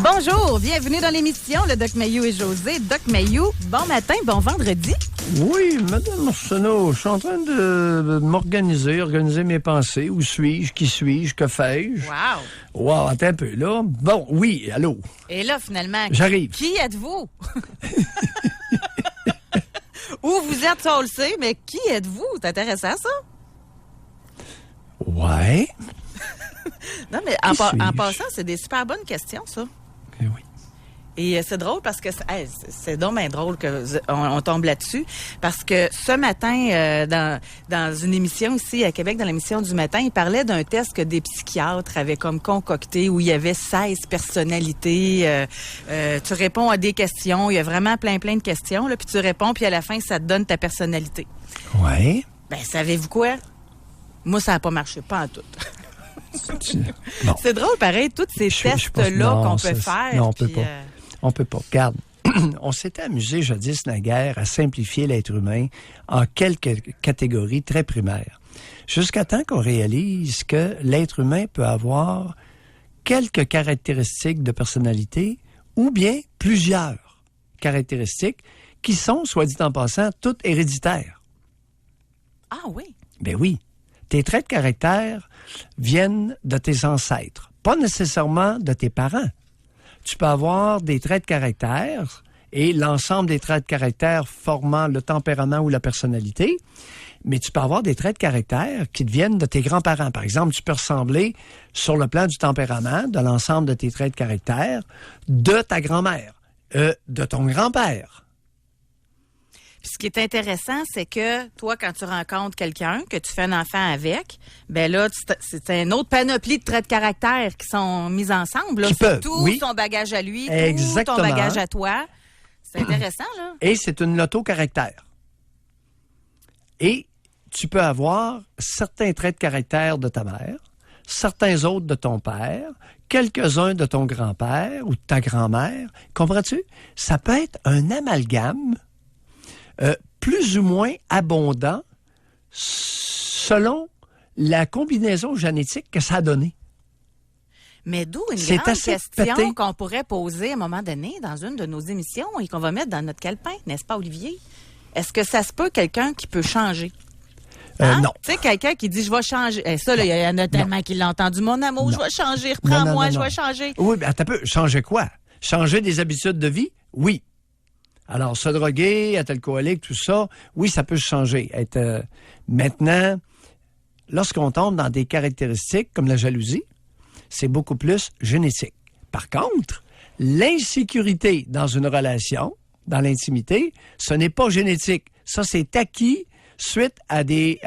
Bonjour, bienvenue dans l'émission, le Doc Mayou et José. Doc Mayou, bon matin, bon vendredi. Oui, Madame Arsenault, je suis en train de organiser mes pensées. Où suis-je? Qui suis-je? Que fais-je? Wow, attends un peu, là. Bon, oui, allô? Et là, finalement, j'arrive. Qui êtes-vous? Où vous êtes, ça on le sait, mais qui êtes-vous? C'est intéressant, ça? Ouais. Non, mais en passant, c'est des super bonnes questions, ça. Oui. Et c'est drôle parce que c'est donc bien drôle qu'on tombe là-dessus. Parce que ce matin, dans une émission ici à Québec, dans l'émission du matin, il parlait d'un test que des psychiatres avaient comme concocté où il y avait 16 personnalités. Tu réponds à des questions. Il y a vraiment plein de questions. Là, puis tu réponds, puis à la fin, ça te donne ta personnalité. Ouais. Ben, savez-vous quoi? Moi, ça n'a pas marché, pas en tout. Non. C'est drôle, pareil, tous ces tests-là qu'on peut faire. Non, on peut pas. On peut pas. Regarde, on s'était amusé jadis naguère à simplifier l'être humain en quelques catégories très primaires. Jusqu'à temps qu'on réalise que l'être humain peut avoir quelques caractéristiques de personnalité ou bien plusieurs caractéristiques qui sont, soit dit en passant, toutes héréditaires. Ah oui? Ben oui. Tes traits de caractère viennent de tes ancêtres, pas nécessairement de tes parents. Tu peux avoir des traits de caractère et l'ensemble des traits de caractère formant le tempérament ou la personnalité, mais tu peux avoir des traits de caractère qui viennent de tes grands-parents. Par exemple, tu peux ressembler sur le plan du tempérament, de l'ensemble de tes traits de caractère, de ta grand-mère, de ton grand-père. Puis ce qui est intéressant, c'est que toi, quand tu rencontres quelqu'un, que tu fais un enfant avec, ben là, c'est une autre panoplie de traits de caractère qui sont mis ensemble. Là. Qui peuvent, tout oui. son bagage à lui, Exactement. tout ton bagage à toi. C'est intéressant, là. Et c'est une loto-caractère. Et tu peux avoir certains traits de caractère de ta mère, certains autres de ton père, quelques-uns de ton grand-père ou de ta grand-mère. Comprends-tu? Ça peut être un amalgame plus ou moins abondant selon la combinaison génétique que ça a donné. Mais d'où une grande question qu'on pourrait poser à un moment donné dans une de nos émissions et qu'on va mettre dans notre calepin, n'est-ce pas, Olivier? Est-ce que ça se peut quelqu'un qui peut changer? Hein? Non. Tu sais, quelqu'un qui dit « je vais changer ». Ça, là, il y en a tellement qui l'ont entendu. « Mon amour, je vais changer, reprends-moi, je vais changer ». Oui, mais attends un peu. Changer quoi? Changer des habitudes de vie? Oui. Alors, se droguer, être alcoolique, tout ça, oui, ça peut changer. Maintenant, lorsqu'on tombe dans des caractéristiques comme la jalousie, c'est beaucoup plus génétique. Par contre, l'insécurité dans une relation, dans l'intimité, ce n'est pas génétique. Ça, c'est acquis suite à des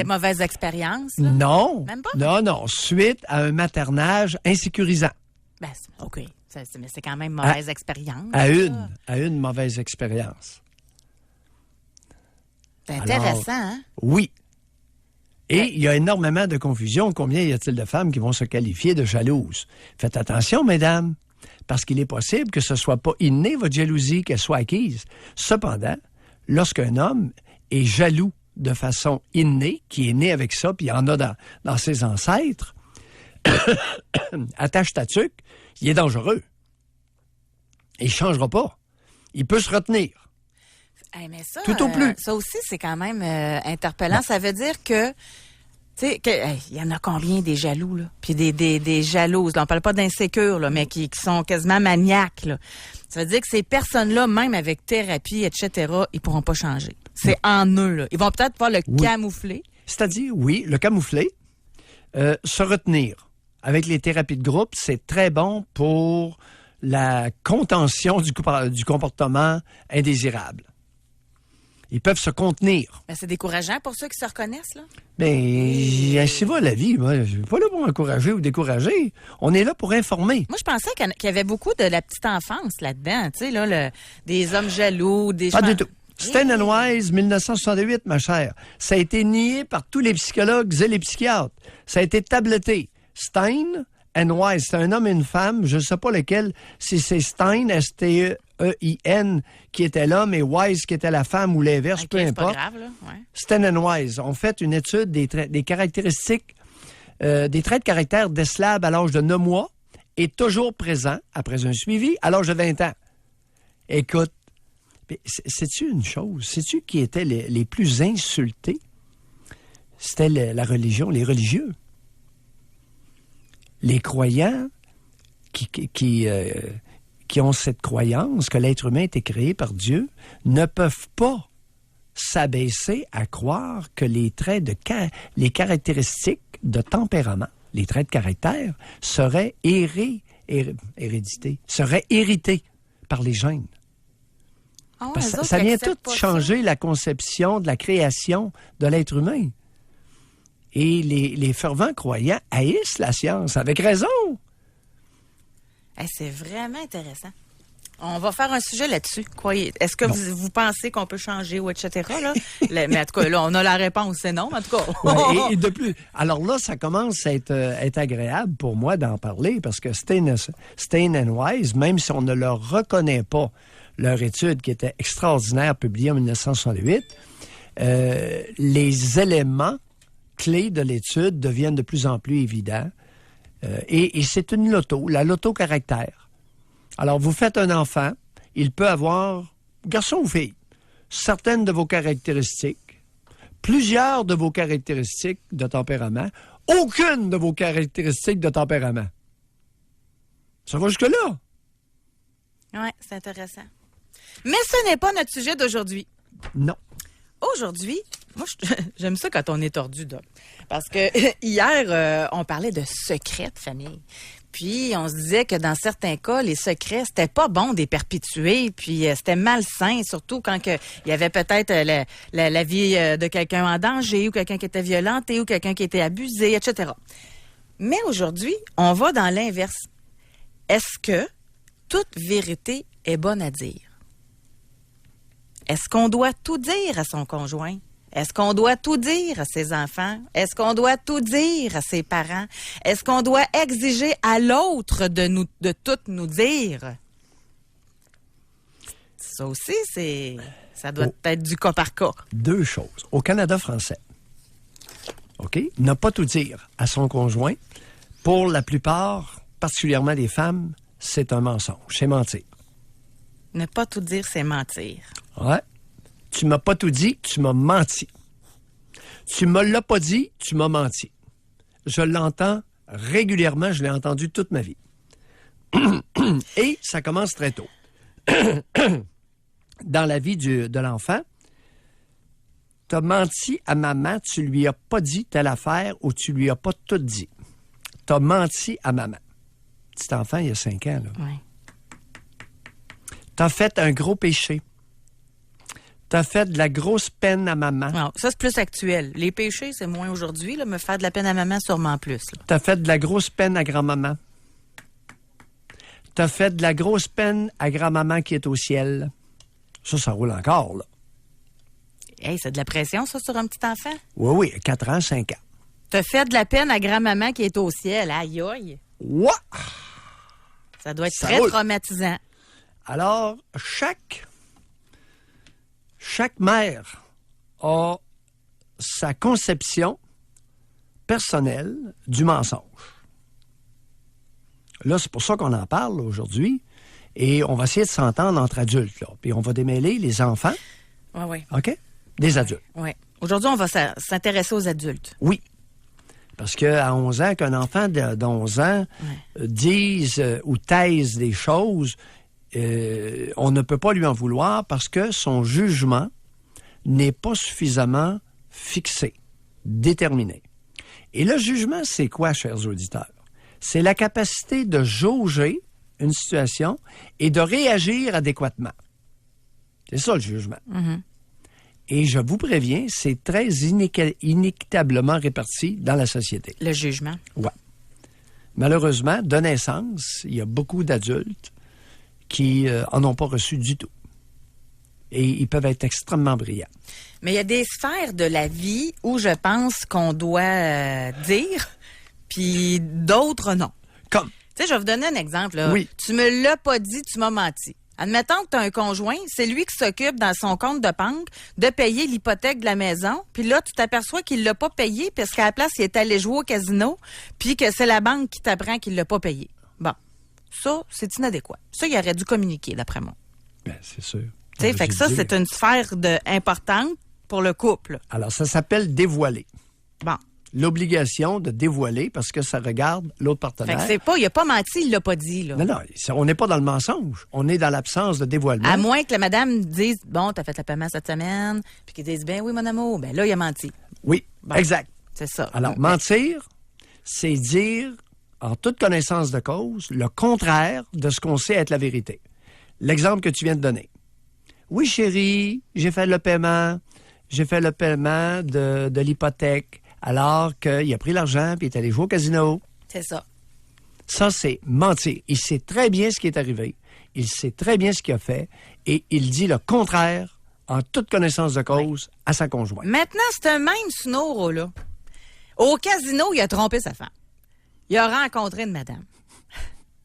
mauvaises expériences? Là? Non. Même pas? Non. Suite à un maternage insécurisant. Ben, OK. Mais c'est quand même mauvaise expérience. À une mauvaise expérience. C'est intéressant, hein? Oui. Et il y a énormément de confusion. Combien y a-t-il de femmes qui vont se qualifier de jalouses? Faites attention, mesdames, parce qu'il est possible que ce ne soit pas inné, votre jalousie, qu'elle soit acquise. Cependant, lorsqu'un homme est jaloux de façon innée, qui est né avec ça, puis il y en a dans ses ancêtres, attache ta tuque, il est dangereux. Il ne changera pas. Il peut se retenir. Hey, mais ça, tout au plus. Ça aussi, c'est quand même interpellant. Non. Ça veut dire que, tu sais, il y en a combien des jaloux, là? Puis des jalouses. Là, on parle pas d'insécures, là, mais qui sont quasiment maniaques, là. Ça veut dire que ces personnes-là, même avec thérapie, etc., ils pourront pas changer. C'est en eux, là. Ils vont peut-être pouvoir le camoufler. C'est-à-dire, oui, le camoufler, se retenir. Avec les thérapies de groupe, c'est très bon pour la contention du comportement indésirable. Ils peuvent se contenir. Ben, c'est décourageant pour ceux qui se reconnaissent, là? Bien, ainsi va la vie. Moi, je ne suis pas là pour encourager ou décourager. On est là pour informer. Moi, je pensais qu'il y avait beaucoup de la petite enfance là-dedans. Tu sais, là, des hommes jaloux, des... Pas du tout. Stein and Wise, 1968, ma chère. Ça a été nié par tous les psychologues et les psychiatres. Ça a été tabletté. Stein and Wise, c'est un homme et une femme, je ne sais pas lequel, si c'est Stein, S-T-E-I-N, qui était l'homme et Wise qui était la femme ou l'inverse, peu importe. Pas grave, là. Ouais. Stein and Wise ont fait une étude des caractéristiques, des traits de caractère d'Eslab à l'âge de 9 mois est toujours présent après un suivi à l'âge de 20 ans. Écoute, sais-tu une chose? Sais-tu qui étaient les plus insultés? C'était la religion, les religieux. Les croyants qui ont cette croyance que l'être humain a été créé par Dieu ne peuvent pas s'abaisser à croire que les caractéristiques de tempérament, les traits de caractère, seraient seraient hérités par les gènes. Oh, Parce que ça vient tout changer la conception de la création de l'être humain. Et les fervents croyants haïssent la science, avec raison. Hey, c'est vraiment intéressant. On va faire un sujet là-dessus. Est-ce que vous pensez qu'on peut changer ou etc. Là? Mais en tout cas, là, on a la réponse, c'est non, en tout cas. Ouais, et de plus, alors là, ça commence à être agréable pour moi d'en parler parce que Stein & Wise, même si on ne leur reconnaît pas leur étude qui était extraordinaire, publiée en 1968, les éléments clés de l'étude deviennent de plus en plus évidents. Et c'est une la loto-caractère. Alors, vous faites un enfant, il peut avoir, garçon ou fille, certaines de vos caractéristiques, plusieurs de vos caractéristiques de tempérament, aucune de vos caractéristiques de tempérament. Ça va jusque-là? Oui, c'est intéressant. Mais ce n'est pas notre sujet d'aujourd'hui. Non. Aujourd'hui, moi, j'aime ça quand on est tordu, Doc. Parce que hier, on parlait de secrets de famille. Puis, on se disait que dans certains cas, les secrets, c'était pas bon d'les perpétuer. Puis, c'était malsain, surtout quand il y avait peut-être la vie de quelqu'un en danger ou quelqu'un qui était violenté ou quelqu'un qui était abusé, etc. Mais aujourd'hui, on va dans l'inverse. Est-ce que toute vérité est bonne à dire? Est-ce qu'on doit tout dire à son conjoint? Est-ce qu'on doit tout dire à ses enfants? Est-ce qu'on doit tout dire à ses parents? Est-ce qu'on doit exiger à l'autre de tout nous dire? Ça aussi, ça doit être du cas par cas. Deux choses. Au Canada français, OK, ne pas tout dire à son conjoint, pour la plupart, particulièrement les femmes, c'est un mensonge, c'est mentir. Ne pas tout dire, c'est mentir. Ouais. Tu m'as pas tout dit, tu m'as menti. Tu me l'as pas dit, tu m'as menti. Je l'entends régulièrement, je l'ai entendu toute ma vie. Et ça commence très tôt. Dans la vie de l'enfant, tu as menti à maman, tu lui as pas dit telle affaire ou tu lui as pas tout dit. Tu as menti à maman. Petit enfant, il y a 5 ans, là. Oui. Tu as fait un gros péché. Tu as fait de la grosse peine à maman. Non, ça, c'est plus actuel. Les péchés, c'est moins aujourd'hui. Là, me faire de la peine à maman, sûrement plus. Tu as fait de la grosse peine à grand-maman. Tu as fait de la grosse peine à grand-maman qui est au ciel. Ça roule encore, là. Hey, c'est de la pression, ça, sur un petit enfant? Oui, 4 ans, 5 ans. Tu as fait de la peine à grand-maman qui est au ciel. Aïe, aïe. Ouah! Ça doit être Ça très roule. traumatisant. Alors, chaque mère a sa conception personnelle du mensonge. Là, c'est pour ça qu'on en parle aujourd'hui. Et on va essayer de s'entendre entre adultes, là. Puis on va démêler les enfants. Oui. OK? Des adultes. Oui. Aujourd'hui, on va s'intéresser aux adultes. Oui. Parce qu'à 11 ans, qu'un enfant d'11 ans dise ou taise des choses, on ne peut pas lui en vouloir parce que son jugement n'est pas suffisamment fixé, déterminé. Et le jugement, c'est quoi, chers auditeurs? C'est la capacité de jauger une situation et de réagir adéquatement. C'est ça, le jugement. Mm-hmm. Et je vous préviens, c'est très inéquitablement réparti dans la société. Le jugement. Oui. Malheureusement, de naissance, il y a beaucoup d'adultes qui en ont pas reçu du tout. Et ils peuvent être extrêmement brillants. Mais il y a des sphères de la vie où je pense qu'on doit dire, puis d'autres non. Comme? Tu sais, je vais vous donner un exemple. Là. Oui. Tu me l'as pas dit, tu m'as menti. Admettons que tu as un conjoint, c'est lui qui s'occupe dans son compte de banque de payer l'hypothèque de la maison, puis là, tu t'aperçois qu'il l'a pas payé parce qu'à la place, il est allé jouer au casino, puis que c'est la banque qui t'apprend qu'il l'a pas payé. Bon. Ça, c'est inadéquat. Ça, il aurait dû communiquer, d'après moi. Bien, c'est sûr. Tu sais, fait que ça, c'est une sphère importante pour le couple. Alors, ça s'appelle dévoiler. Bon. L'obligation de dévoiler parce que ça regarde l'autre partenaire. Fait que il a pas menti, il l'a pas dit, là. Non, on n'est pas dans le mensonge. On est dans l'absence de dévoilement. À moins que la madame dise, bon, t'as fait le paiement cette semaine, puis qu'il dise, ben oui, mon amour, ben là, il a menti. Oui, bon, exact. C'est ça. Alors, mentir, c'est dire, en toute connaissance de cause, le contraire de ce qu'on sait être la vérité. L'exemple que tu viens de donner. Oui, chérie, j'ai fait le paiement de l'hypothèque. Alors qu'il a pris l'argent puis il est allé jouer au casino. C'est ça. Ça, c'est mentir. Il sait très bien ce qui est arrivé. Il sait très bien ce qu'il a fait. Et il dit le contraire, en toute connaissance de cause, à sa conjointe. Maintenant, c'est un même Snoro, là. Au casino, il a trompé sa femme. Il a rencontré une madame.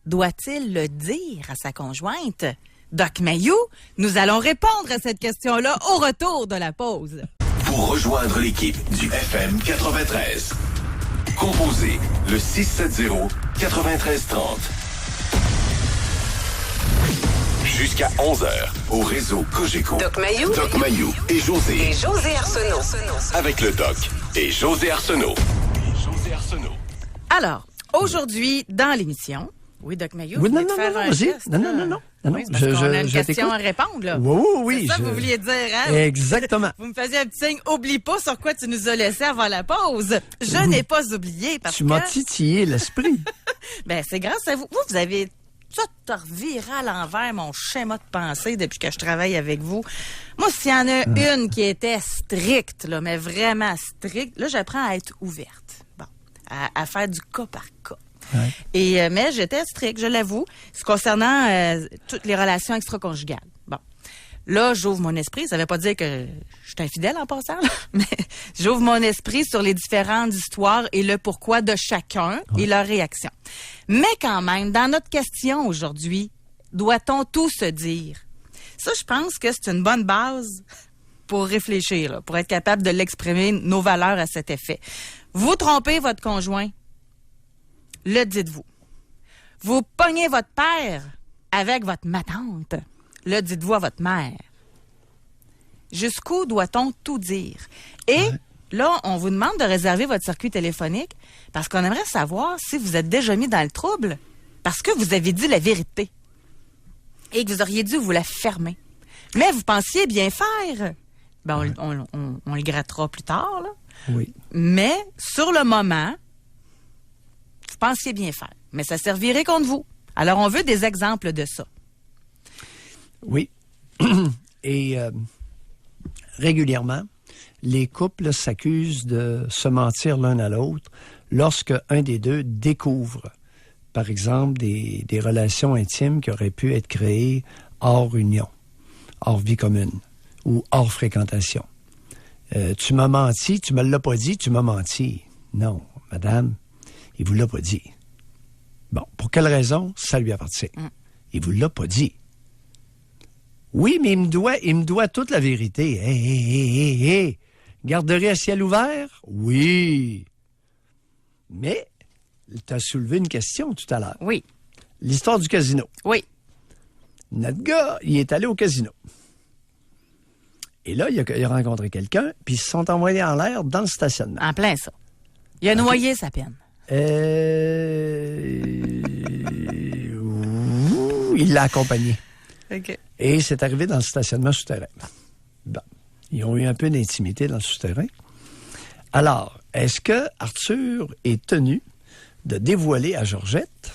Doit-il le dire à sa conjointe? Doc Mayou, nous allons répondre à cette question-là au retour de la pause. Pour rejoindre l'équipe du FM 93, composez le 670-9330. Jusqu'à 11h, au réseau Cogeco. Doc Mayou et José. Arsenault. Avec le Doc et José Arsenault. Alors, aujourd'hui, dans l'émission... Oui, Doc Mayou, oui, vous non, voulez faire un vas-y. geste? Non. Oui, parce qu'on a une question à répondre, là. Oui. C'est ça que vous vouliez dire, hein? Exactement. Vous me faisiez un petit signe, oublie pas sur quoi tu nous as laissé avant la pause. Je n'ai pas oublié parce que... Tu m'as titillé l'esprit. Ben, c'est grâce à vous. Vous avez tout reviré à l'envers mon schéma de pensée depuis que je travaille avec vous. Moi, s'il y en a une qui était stricte, là, mais vraiment stricte, là, j'apprends à être ouverte. Bon, à faire du cas par cas. Ouais. Et mais j'étais stricte, je l'avoue, concernant toutes les relations extra-conjugales. Bon. Là, j'ouvre mon esprit. Ça veut pas dire que je suis infidèle en passant, là, mais j'ouvre mon esprit sur les différentes histoires et le pourquoi de chacun et leur réaction. Mais quand même, dans notre question aujourd'hui, doit-on tout se dire? Ça, je pense que c'est une bonne base pour réfléchir, là, pour être capable de l'exprimer, nos valeurs à cet effet. Vous trompez votre conjoint, le dites-vous. Vous pognez votre père avec votre matante, le dites-vous à votre mère. Jusqu'où doit-on tout dire? Et là, on vous demande de réserver votre circuit téléphonique parce qu'on aimerait savoir si vous êtes déjà mis dans le trouble parce que vous avez dit la vérité et que vous auriez dû vous la fermer. Mais vous pensiez bien faire. Ben, on le grattera plus tard, là. Oui. Mais, sur le moment, vous pensiez bien faire. Mais ça servirait contre vous. Alors, on veut des exemples de ça. Oui. Et régulièrement, les couples s'accusent de se mentir l'un à l'autre lorsque un des deux découvre, par exemple, des relations intimes qui auraient pu être créées hors union, hors vie commune ou hors fréquentation. Tu m'as menti, tu me l'as pas dit, tu m'as menti. Non, madame, il vous l'a pas dit. Bon, pour quelle raison? Ça lui appartient. Il vous l'a pas dit. Oui, mais il me doit toute la vérité. Hé. Garderie à ciel ouvert? Oui. Mais, tu as soulevé une question tout à l'heure. Oui. L'histoire du casino. Oui. Notre gars, il est allé au casino. Et là, il a rencontré quelqu'un, puis ils se sont envoyés en l'air dans le stationnement. En plein ça. Il a noyé sa peine. Il l'a accompagné. OK. Et c'est arrivé dans le stationnement souterrain. Bon. Ils ont eu un peu d'intimité dans le souterrain. Alors, est-ce que Arthur est tenu de dévoiler à Georgette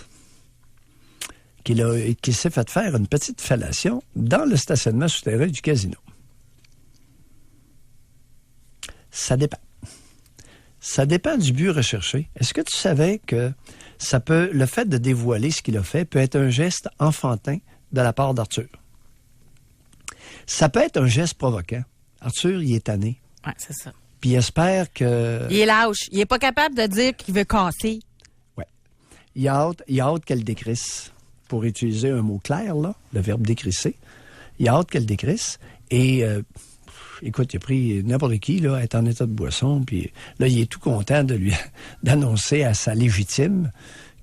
qu'il s'est fait faire une petite fellation dans le stationnement souterrain du casino? Ça dépend. Ça dépend du but recherché. Est-ce que tu savais que le fait de dévoiler ce qu'il a fait peut être un geste enfantin de la part d'Arthur? Ça peut être un geste provoquant. Arthur, il est tanné. Oui, c'est ça. Puis il espère que... Il est lâche. Il est pas capable de dire qu'il veut casser. Oui. Il a hâte qu'elle décrisse. Pour utiliser un mot clair, là, le verbe décrisser. Il a hâte qu'elle décrisse. Et... écoute, il a pris n'importe qui, là, être en état de boisson, puis là, il est tout content d'annoncer à sa légitime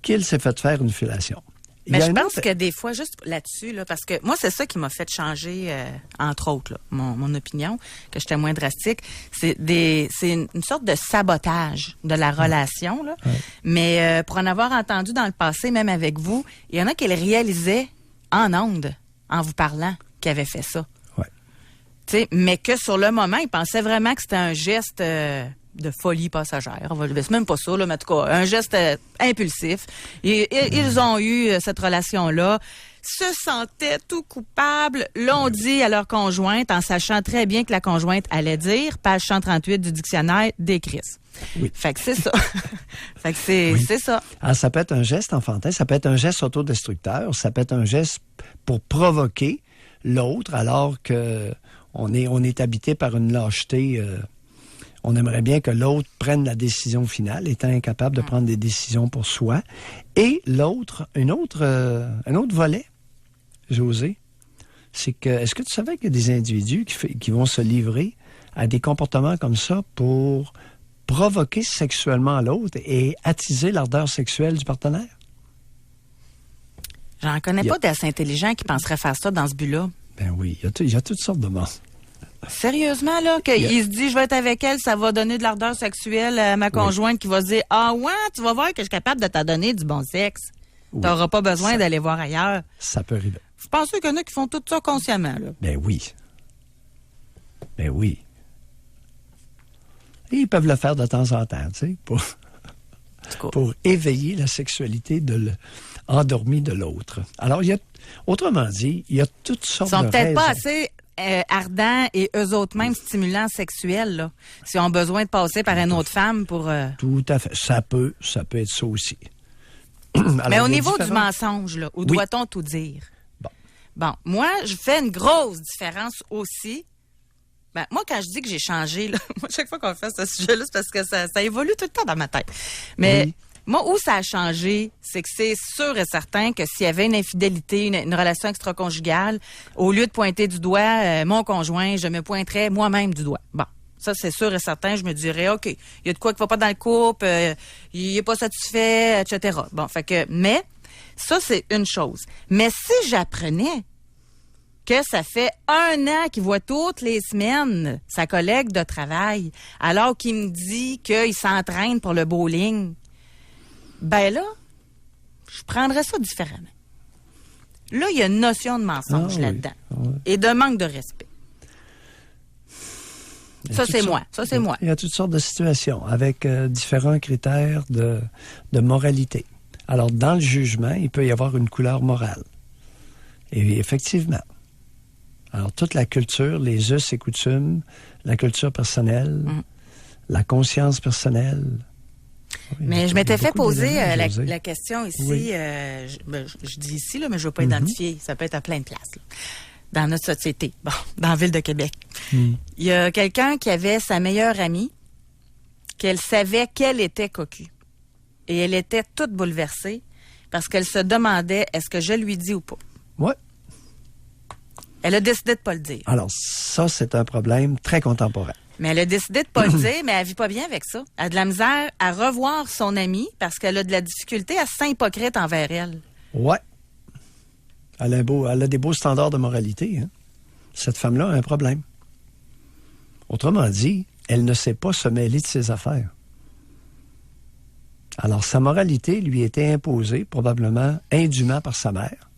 qu'il s'est fait faire une fellation. Mais je pense que des fois, juste là-dessus, là, parce que moi, c'est ça qui m'a fait changer, entre autres, là, mon opinion, que j'étais moins drastique. C'est une sorte de sabotage de la relation, là. Ouais. Mais pour en avoir entendu dans le passé, même avec vous, il y en a qui le réalisaient en ondes, en vous parlant, qui avaient fait ça. Ouais. Tu sais, mais que sur le moment, ils pensaient vraiment que c'était un geste de folie passagère. C'est même pas ça, là, mais en tout cas, un geste impulsif. Ils ont eu cette relation-là, se sentaient tout coupables, l'ont dit à leur conjointe, en sachant très bien que la conjointe allait dire, page 138 du dictionnaire, des crises. Oui. Fait que c'est ça. Fait que c'est ça. Alors, ça peut être un geste enfantin, ça peut être un geste autodestructeur, ça peut être un geste pour provoquer l'autre, alors que on est habité par une lâcheté. On aimerait bien que l'autre prenne la décision finale, étant incapable de prendre des décisions pour soi. Et l'autre, un autre volet, José, c'est que, est-ce que tu savais qu'il y a des individus qui vont se livrer à des comportements comme ça pour provoquer sexuellement l'autre et attiser l'ardeur sexuelle du partenaire? J'en connais pas d'assez intelligents qui penseraient faire ça dans ce but-là. Ben oui, il y a toutes sortes de monde. Sérieusement, là, qu'il se dit, je vais être avec elle, ça va donner de l'ardeur sexuelle à ma conjointe qui va se dire, ah ouais, tu vas voir que je suis capable de t'en donner du bon sexe. Oui. T'auras pas besoin d'aller voir ailleurs. Ça peut arriver. Vous pensez qu'il y en a qui font tout ça consciemment, là? Ben oui. Ben oui. Et ils peuvent le faire de temps en temps, tu sais, pour éveiller la sexualité endormie de l'autre. Alors, autrement dit, il y a toutes sortes de raisons. Ils sont peut-être pas raisons. assez ardents et eux autres mêmes stimulants sexuels, là. S'ils ont besoin de passer par une autre femme pour... Tout à fait. Ça peut être ça aussi. Alors, mais au niveau du mensonge, là, où doit-on tout dire? Bon, moi, je fais une grosse différence aussi. Ben, moi, quand je dis que j'ai changé, là, moi, chaque fois qu'on fait ce sujet-là, c'est parce que ça évolue tout le temps dans ma tête. Mais moi, où ça a changé, c'est que c'est sûr et certain que s'il y avait une infidélité, une relation extra-conjugale, au lieu de pointer du doigt mon conjoint, je me pointerais moi-même du doigt. Bon, ça, c'est sûr et certain. Je me dirais, OK, il y a de quoi qui va pas dans le couple, il est pas satisfait, etc. Bon, fait que, mais ça, c'est une chose. Mais si j'apprenais que ça fait 1 an qu'il voit toutes les semaines sa collègue de travail, alors qu'il me dit qu'il s'entraîne pour le bowling, ben là, je prendrais ça différemment. Là, il y a une notion de mensonge là-dedans. Et de manque de respect. Ça, c'est moi. Ça, c'est moi. Il y a toutes sortes de situations avec différents critères de moralité. Alors, dans le jugement, il peut y avoir une couleur morale. Et effectivement. Alors, toute la culture, les us et coutumes, la culture personnelle, la conscience personnelle. Oui, mais je m'étais fait poser la question ici, je dis ici, là, mais je ne veux pas identifier, ça peut être à plein de places, là, dans notre société, dans la ville de Québec. Il y a quelqu'un qui avait sa meilleure amie, qu'elle savait qu'elle était cocu. Et elle était toute bouleversée parce qu'elle se demandait, est-ce que je lui dis ou pas? Oui. Elle a décidé de ne pas le dire. Alors, ça, c'est un problème très contemporain. Mais elle a décidé de ne pas le dire, mais elle vit pas bien avec ça. Elle a de la misère à revoir son amie parce qu'elle a de la difficulté à s'hypocrite envers elle. Ouais. Elle a des beaux standards de moralité. Hein? Cette femme-là a un problème. Autrement dit, elle ne sait pas se mêler de ses affaires. Alors, sa moralité lui était imposée, probablement indûment par sa mère.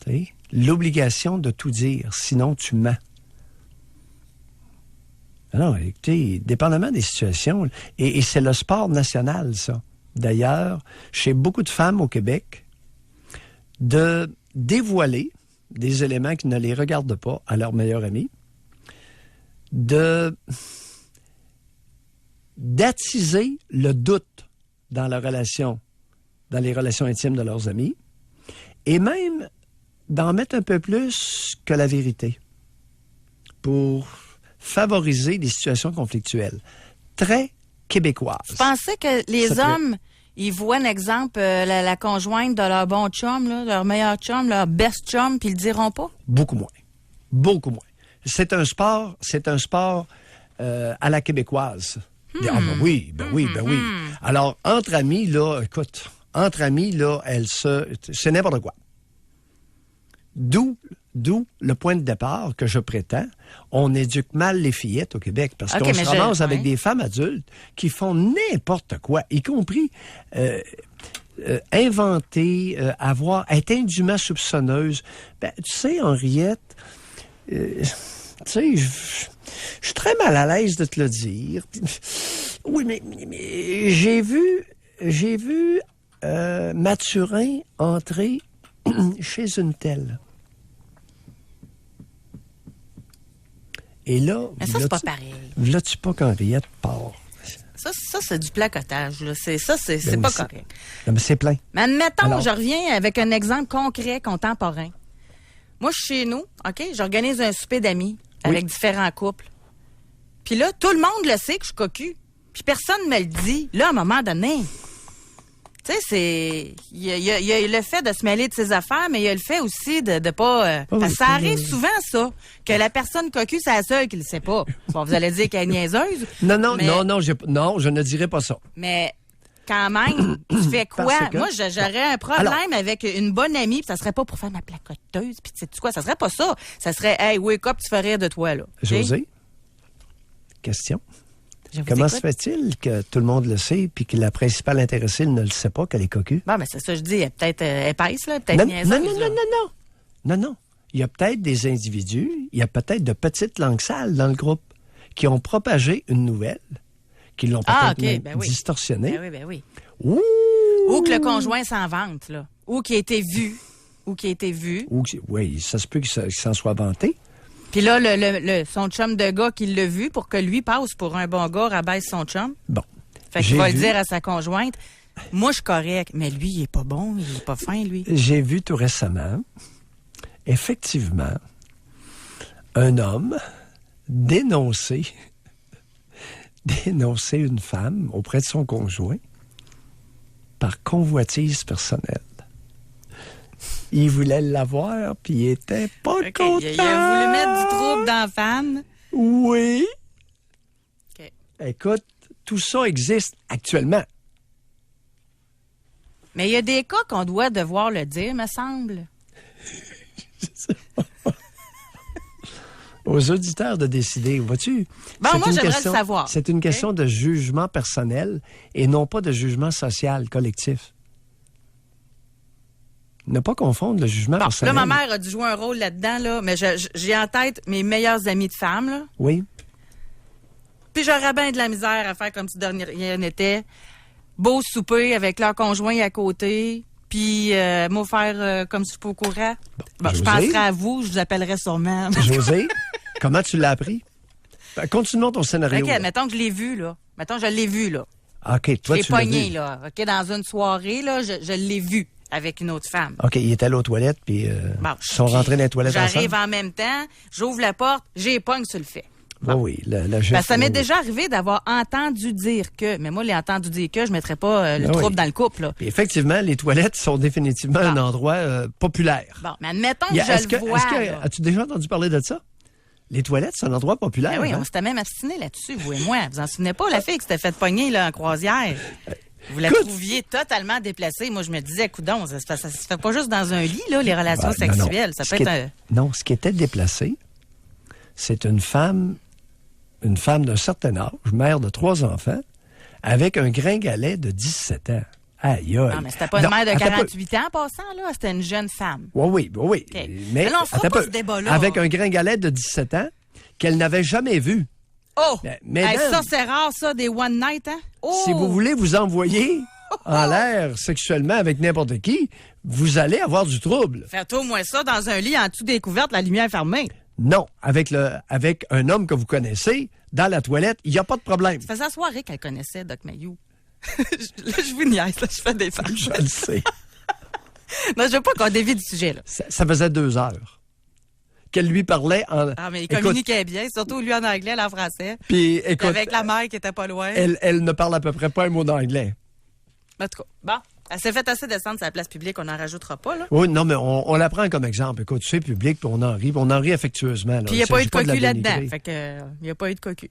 Tu sais, l'obligation de tout dire, sinon tu mens. Non, écoutez, dépendamment des situations, et c'est le sport national, ça. D'ailleurs, chez beaucoup de femmes au Québec, de dévoiler des éléments qui ne les regardent pas à leur meilleure amie, d'attiser le doute dans la relation, dans les relations intimes de leurs amis, et même d'en mettre un peu plus que la vérité pour favoriser des situations conflictuelles. Très québécoises. Vous pensez que les hommes, ils voient un exemple, la conjointe de leur bon chum, là, leur meilleur chum, leur best chum, puis ils le diront pas? Beaucoup moins. Beaucoup moins. C'est un sport à la québécoise. Ah, ben oui. Alors, entre amis, là, écoute, entre amis, là, c'est n'importe quoi. D'où le point de départ que je prétends, on éduque mal les fillettes au Québec parce qu'on se ramasse avec des femmes adultes qui font n'importe quoi, y compris inventer, être indûment soupçonneuse. Ben, tu sais, Henriette, tu sais, je suis très mal à l'aise de te le dire. Oui, mais j'ai vu Mathurin entrer chez une telle. Et là... Mais ça, c'est pas pareil. Là-tu pas qu'Henriette part? Ça, c'est du placotage. Là. C'est Ben pas oui, correct. Non, mais c'est plein. Mais admettons, Alors... je reviens avec un exemple concret, contemporain. Moi, je suis chez nous, OK? J'organise un souper d'amis avec différents couples. Puis là, tout le monde le sait que je suis cocu. Puis personne ne me le dit. Là, à un moment donné... Tu sais, c'est... Il y a le fait de se mêler de ses affaires, mais il y a le fait aussi de pas... parce que ça arrive souvent, ça, que la personne cocu, c'est la seule qui le sait pas. Bon, vous allez dire qu'elle est niaiseuse. Non, je ne dirais pas ça. Mais quand même, tu fais quoi? Que... Moi, j'aurais un problème avec une bonne amie, puis ça serait pas pour faire ma placoteuse, puis tu sais quoi? Ça serait pas ça. Ça serait, hey, wake up, tu fais rire de toi, là. José, question. Comment se fait-il que tout le monde le sait puis que la principale intéressée ne le sait pas qu'elle est cocu? Bon, mais c'est ça que je dis. Elle est peut-être épaisse, là, peut-être niaiseuse. Non. Il y a peut-être des individus, il y a peut-être de petites langues sales dans le groupe qui ont propagé une nouvelle, qui l'ont peut-être distorsionnée. Ben oui. Ouh! Ou que le conjoint s'en vante, là. Ou qui a été vu. Oui, ça se peut qu'il s'en soit vanté. Puis là, son chum de gars qui l'a vu pour que lui passe pour un bon gars, rabaisse son chum. Bon. Fait qu'il va le dire à sa conjointe. Moi, je suis correct, mais lui, il est pas bon, il est pas fin, lui. J'ai vu tout récemment, effectivement, un homme dénoncer une femme auprès de son conjoint par convoitise personnelle. Il voulait l'avoir, puis il était pas content. Il a voulu mettre du trouble dans la femme. Oui. Okay. Écoute, tout ça existe actuellement. Mais il y a des cas qu'on doit devoir le dire, me semble. Je sais pas. Aux auditeurs de décider, vois-tu? Bon, moi, j'aimerais le savoir. C'est une question de jugement personnel et non pas de jugement social collectif. Ne pas confondre le jugement personnel. Là, ma mère a dû jouer un rôle là-dedans, là, mais j'ai en tête mes meilleures amies de femmes. Là. Oui. Puis j'aurais bien de la misère à faire comme si de rien n'était. Beau souper avec leur conjoint à côté, puis moi faire comme si je suis pas au courant. Bon, je penserais à vous, je vous appellerais sûrement. José, comment tu l'as appris? Continuons ton scénario. OK, mettons que je l'ai vu, là. Mettons que je l'ai vu, là. OK, toi, tu l'as vu. Je l'ai pogné, là. OK, dans une soirée, là, je l'ai vu. Avec une autre femme. OK, il est allé aux toilettes, puis ils sont rentrés dans les toilettes ensemble. J'arrive en même temps, j'ouvre la porte, j'ai pogne sur le fait. Bon. Oui, ça m'est déjà arrivé d'avoir entendu dire que, mais moi, les entendu dire que, je mettrais pas le trouble dans le couple. Là. Puis effectivement, les toilettes sont définitivement un endroit populaire. Bon, mais admettons que je le vois. As-tu déjà entendu parler de ça? Les toilettes, c'est un endroit populaire. Ben oui, on s'était même abstiné là-dessus, vous et moi. Vous en souvenez pas, la fille qui s'était faite pogner là, en croisière? Vous la trouviez totalement déplacée. Moi, je me disais, coudonc, ça se fait pas juste dans un lit, là, les relations sexuelles. Ça peut être Non, ce qui était déplacé, c'est une femme d'un certain âge, mère de 3 enfants, avec un gringalet de 17 ans. Aïe, aïe. Non, mais c'était pas une mère de 48 ans en passant, là. C'était une jeune femme. Oui. Okay. Mais là, on fera pas ce débat-là. Avec un gringalet de 17 ans qu'elle n'avait jamais vu. Oh! Mesdames, ça, c'est rare, ça, des one night, hein? Oh! Si vous voulez vous envoyer en l'air sexuellement avec n'importe qui, vous allez avoir du trouble. Faites au moins ça dans un lit en dessous des couvertes, la lumière fermée. Non, avec un homme que vous connaissez, dans la toilette, il n'y a pas de problème. Ça faisait la soirée qu'elle connaissait, Doc Mayou. Là, je vous niaise, là, je fais des femmes. Je le sais. Non, je veux pas qu'on dévie du sujet, là. Ça faisait 2 heures qu'elle lui parlait en... Ah, mais il communiquait bien, surtout lui en anglais, elle en français. Puis, écoute... Avec la mère qui était pas loin. Elle ne parle à peu près pas un mot d'anglais. En tout cas, bon. Elle s'est fait assez descendre sur la place publique, on n'en rajoutera pas, là. Oui, non, mais on la prend comme exemple. Écoute, tu sais, public, puis on en rit affectueusement. Là. Puis il n'y a pas eu de s'agit cocu la là-dedans. dénigrer. Fait que, il n'y a pas eu de cocu.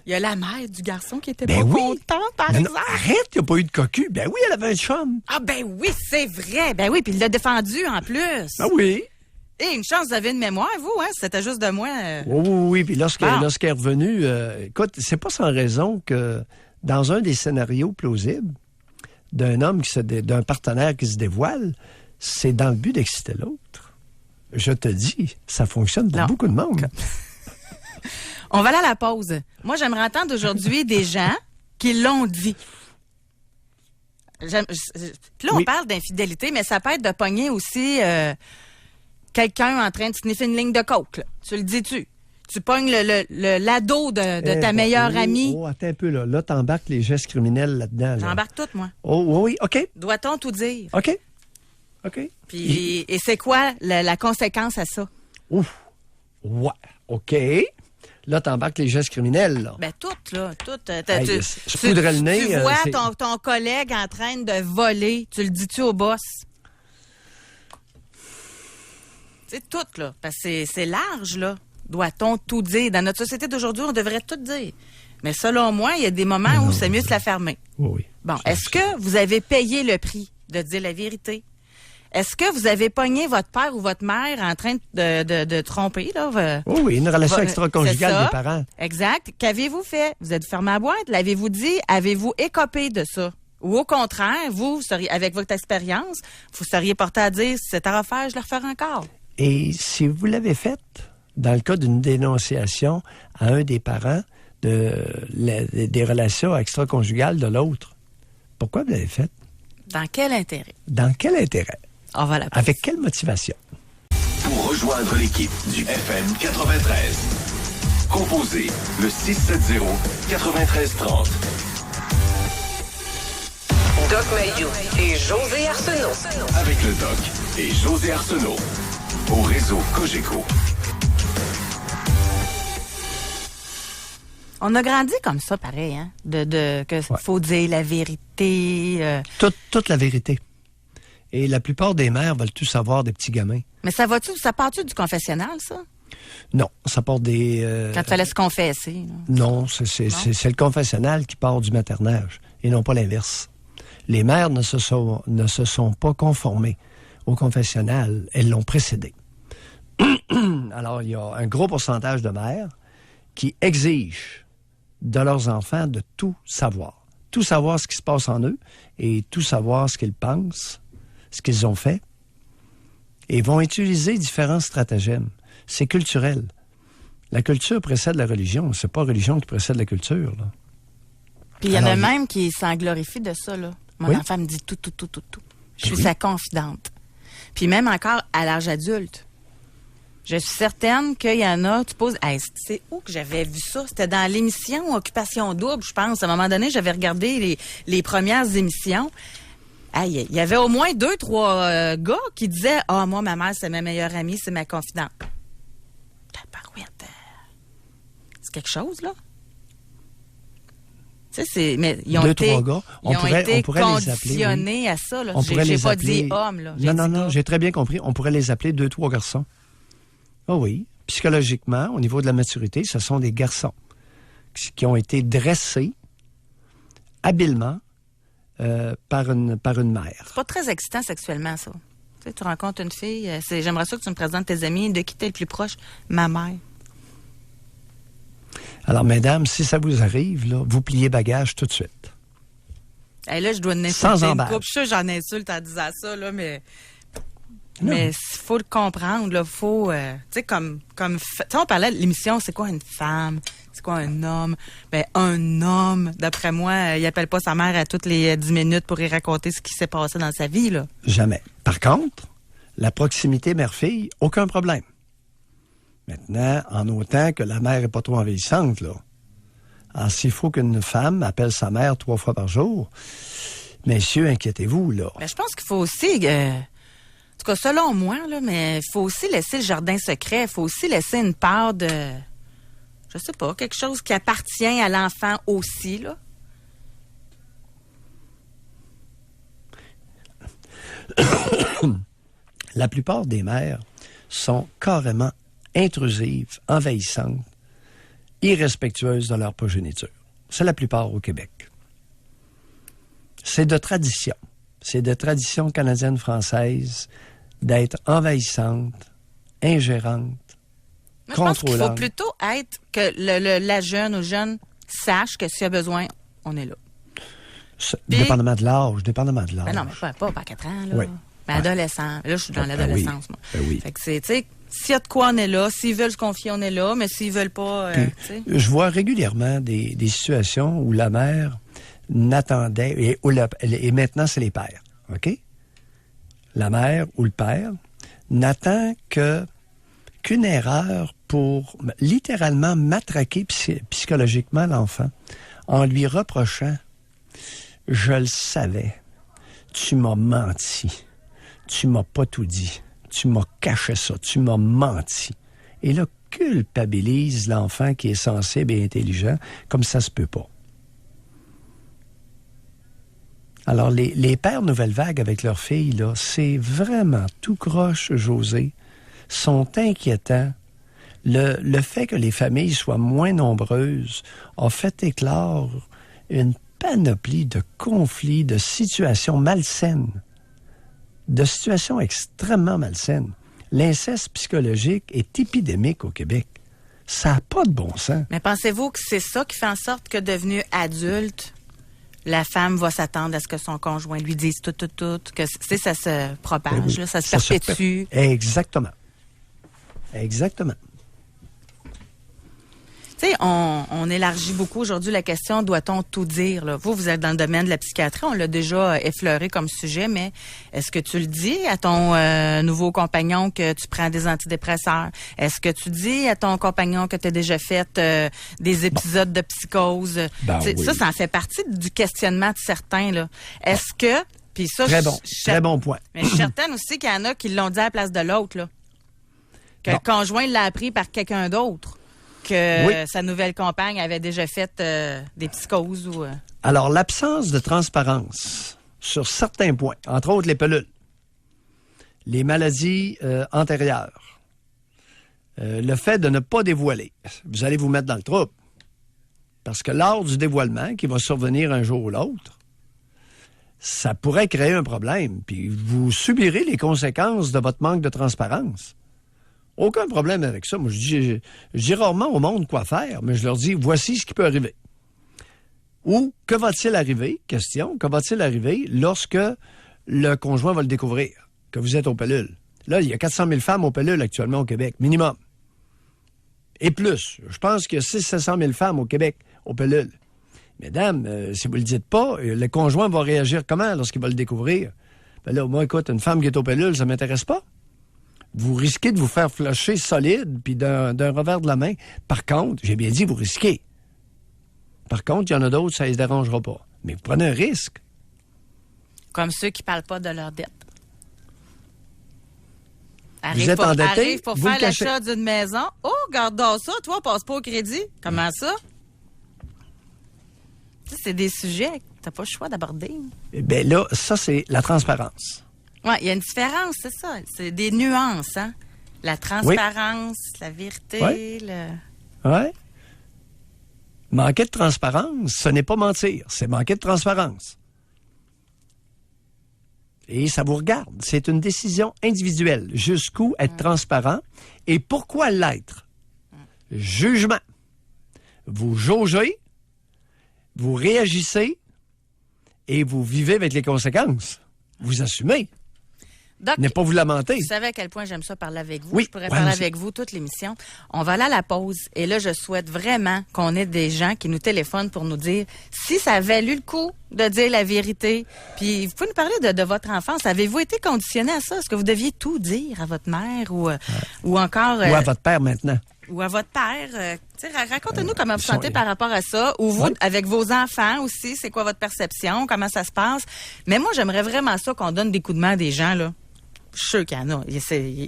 Il y a la mère du garçon qui était Ben pas oui. contente, par Non, non, exemple. arrête, il n'y a pas eu de cocu. Ben oui, elle avait un chum. Ah ben oui, c'est vrai. Ben oui, puis il l'a défendu en plus. Ben oui. Et une chance, vous avez une mémoire, vous, hein? C'était juste de moi. Oui. Puis lorsqu'elle Bon. est revenue, écoute, c'est pas sans raison que dans un des scénarios plausibles d'un homme d'un partenaire qui se dévoile, c'est dans le but d'exciter l'autre. Je te dis, ça fonctionne pour Non. beaucoup de monde. On va aller à la pause. Moi, j'aimerais entendre aujourd'hui des gens qui l'ont dit. Puis là, on Oui. parle d'infidélité, mais ça peut être de pogner aussi quelqu'un en train de sniffer une ligne de coke. Là. Tu le dis-tu? Tu pognes l'ado de ta meilleure amie. Oh, attends un peu, là. Là, t'embarques les gestes criminels là-dedans. Là. J'embarque tout, moi. Oh, oui, OK. Doit-on tout dire? OK. Puis, et c'est quoi la conséquence à ça? Ouf. Ouais. OK. Là, t'embarques les gestes criminels, là. Ben, tout, là. Tout. Hey, se poudrer le nez, Tu vois c'est- ton collègue en train de voler. Tu le dis-tu au boss? C'est tout, là. Parce que c'est large, là. Doit-on tout dire? Dans notre société d'aujourd'hui, on devrait tout dire. Mais selon moi, il y a des moments où c'est mieux de se la fermer. Oui. Bon, est-ce que vous avez payé le prix de dire la vérité? Est-ce que vous avez pogné votre père ou votre mère en train de tromper, là? Oui, une relation C'est extra-conjugale ça. des parents. Exact. Qu'avez-vous fait? Vous êtes fermé à boîte? L'avez-vous dit? Avez-vous écopé de ça? Ou au contraire, vous seriez, avec votre expérience, vous seriez porté à dire, si c'est à refaire, je le referai encore. Et si vous l'avez fait, dans le cas d'une dénonciation à un des parents des relations extra-conjugales de l'autre, pourquoi vous l'avez fait? Dans quel intérêt? Dans quel intérêt? On va la Avec quelle motivation? Pour rejoindre l'équipe du FM 93, composez le 670-9330. Doc Mayou et José Arsenault. Avec le Doc et José Arsenault. Au réseau Cogeco. On a grandi comme ça, pareil, hein? Que faut dire la vérité. Toute la vérité. Et la plupart des mères veulent tout savoir des petits gamins. Mais ça part-tu du confessionnal, ça? Non, ça part des... Quand il fallait se confesser. Là. Non, c'est le confessionnal qui part du maternage et non pas l'inverse. Les mères ne se sont pas conformées au confessionnal, elles l'ont précédé. Alors, il y a un gros pourcentage de mères qui exigent de leurs enfants de tout savoir. Tout savoir ce qui se passe en eux et tout savoir ce qu'ils pensent, ce qu'ils ont fait, et vont utiliser différents stratagèmes. C'est culturel. La culture précède la religion. C'est pas la religion qui précède la culture, là. Puis il y en a Alors, même qui s'en glorifient de ça, là. Mon Oui. enfant me dit tout. Je suis Oui. sa confidente. Puis même encore à l'âge adulte. Je suis certaine qu'il y en a, tu poses... Hey, c'est où que j'avais vu ça? C'était dans l'émission Occupation Double, je pense. À un moment donné, j'avais regardé les premières émissions. Hey, il y avait au moins 2-3 gars qui disaient « Ah, moi, ma mère, c'est ma meilleure amie, c'est ma confidente. » Tabarouette. C'est quelque chose, là? Tu sais, mais ils ont Deux, été, trois gars. On ils ont pourrait- été on pourrait les appeler, conditionnés à ça. Là. On pourrait J'ai les pas appeler... dit homme. Là. J'ai Non, dit gars. j'ai très bien compris. On pourrait les appeler 2-3 garçons. Ah oui. Psychologiquement, au niveau de la maturité, ce sont des garçons qui ont été dressés habilement par une mère. C'est pas très excitant sexuellement, ça. Tu sais, tu rencontres une fille, j'aimerais ça que tu me présentes tes amis, de qui t'es le plus proche? Ma mère. Alors, mesdames, si ça vous arrive, là, vous pliez bagage tout de suite. Hey, là, je dois Sans insulter une embâche. couple. Je suis sûre que j'en insulte en disant ça, là, mais... Non. Mais il faut le comprendre, là. Faut, tu sais, tu sais, on parlait de l'émission, c'est quoi une femme? C'est quoi un homme? Ben, un homme, d'après moi, il appelle pas sa mère à toutes les 10 minutes pour y raconter ce qui s'est passé dans sa vie, là. Jamais. Par contre, la proximité mère-fille, aucun problème. Maintenant, en autant que la mère n'est pas trop envahissante, là. Alors, s'il faut qu'une femme appelle sa mère 3 fois par jour, messieurs, inquiétez-vous, là. Ben, je pense qu'il faut aussi, en tout cas, selon moi, là, mais il faut aussi laisser le jardin secret. Il faut aussi laisser une part de, je sais pas, quelque chose qui appartient à l'enfant aussi, là. la plupart des mères sont carrément intrusives, envahissantes, irrespectueuses de leur progéniture. C'est la plupart au Québec. C'est de tradition. C'est de tradition canadienne-française d'être envahissante, ingérante, Moi, je pense qu'il faut contrôlante. plutôt être que la jeune ou jeune sache que s'il y a besoin, on est là. Puis- Dépendamment de l'âge. Ben non, mais pas à 4 ans, là. Oui. Mais adolescent. Là, je suis dans Ben l'adolescence, oui. moi. Ben oui. Fait que c'est, tu sais, s'il y a de quoi, on est là. S'ils veulent se confier, on est là. Mais s'ils veulent pas, Puis, tu sais. je vois régulièrement des situations où la mère n'attendait, et maintenant c'est les pères, OK? La mère ou le père n'attend qu'une erreur pour littéralement matraquer psychologiquement l'enfant en lui reprochant « Je le savais, tu m'as menti, tu m'as pas tout dit, tu m'as caché ça, tu m'as menti. » Et là, culpabilise l'enfant qui est sensible et intelligent, comme ça se peut pas. Alors, les pères nouvelle vague avec leurs filles, là, c'est vraiment tout croche, José, sont inquiétants. Le fait que les familles soient moins nombreuses a fait éclore une panoplie de conflits, de situations malsaines, de situations extrêmement malsaines. L'inceste psychologique est épidémique au Québec. Ça n'a pas de bon sens. Mais pensez-vous que c'est ça qui fait en sorte que, devenue adulte, la femme va s'attendre à ce que son conjoint lui dise tout, que ça se propage, Ben oui, là, ça se ça se perpétue. Exactement. Exactement. Tu sais, on élargit beaucoup aujourd'hui la question, doit-on tout dire? Là? Vous êtes dans le domaine de la psychiatrie, on l'a déjà effleuré comme sujet, mais est-ce que tu le dis à ton nouveau compagnon que tu prends des antidépresseurs? Est-ce que tu dis à ton compagnon que tu as déjà fait des épisodes de psychose? Ben oui. Ça en fait partie du questionnement de certains. Là. Est-ce que... Puis ça, Très bon point. Mais je suis certaine aussi qu'il y en a qui l'ont dit à la place de l'autre. Là. Que Bon. le conjoint l'a appris par quelqu'un d'autre. Que Oui. sa nouvelle compagne avait déjà fait des psychoses ou... Alors, l'absence de transparence sur certains points, entre autres les pelules, les maladies antérieures, le fait de ne pas dévoiler, vous allez vous mettre dans le trouble. Parce que lors du dévoilement, qui va survenir un jour ou l'autre, ça pourrait créer un problème, puis vous subirez les conséquences de votre manque de transparence. Aucun problème avec ça. Moi, je dis rarement au monde quoi faire, mais je leur dis, voici ce qui peut arriver. Ou, que va-t-il arriver? Question, que va-t-il arriver lorsque le conjoint va le découvrir, que vous êtes aux pilules? Là, il y a 400 000 femmes aux pilules actuellement au Québec, minimum. Et plus. Je pense qu'il y a 600 000 femmes au Québec aux pilules. Mesdames, si vous ne le dites pas, le conjoint va réagir comment lorsqu'il va le découvrir? Ben là, moi, écoute, une femme qui est aux pilules, ça ne m'intéresse pas. Vous risquez de vous faire flusher solide, puis d'un revers de la main. Par contre, j'ai bien dit, vous risquez. Par contre, il y en a d'autres, ça ne les dérangera pas. Mais vous prenez un risque. Comme ceux qui ne parlent pas de leur dette. Vous êtes endetté, Arrive pour vous faire le cachez. l'achat d'une maison. Oh, regarde donc ça, toi, passe pas au crédit. Comment ça? Tu sais, c'est des sujets que tu n'as pas le choix d'aborder. Bien là, ça, c'est la transparence. Oui, il y a une différence, c'est ça. C'est des nuances, hein? La transparence, la vérité, Oui. le... Ouais. Manquer de transparence, ce n'est pas mentir, c'est manquer de transparence. Et ça vous regarde. C'est une décision individuelle. Jusqu'où être transparent et pourquoi l'être? Jugement. Vous jaugez, vous réagissez et vous vivez avec les conséquences. Vous assumez. Doc, Ne pas vous lamenter. vous savez à quel point j'aime ça parler avec vous. Oui, Je pourrais ouais, parler moi aussi. avec vous toute l'émission. On va aller à la pause. Et là, je souhaite vraiment qu'on ait des gens qui nous téléphonent pour nous dire si ça a valu le coup de dire la vérité. Puis, vous pouvez nous parler de votre enfance. Avez-vous été conditionné à ça? Est-ce que vous deviez tout dire à votre mère ou encore... Ou à votre père maintenant. Ou à votre père. Tu sais, racontez-nous comment vous ils sont- sentez par rapport à ça. Ou vous, Ouais. avec vos enfants aussi, c'est quoi votre perception? Comment ça se passe? Mais moi, j'aimerais vraiment ça qu'on donne des coups de main à des gens, là. Je suis sûr qu'il y en a.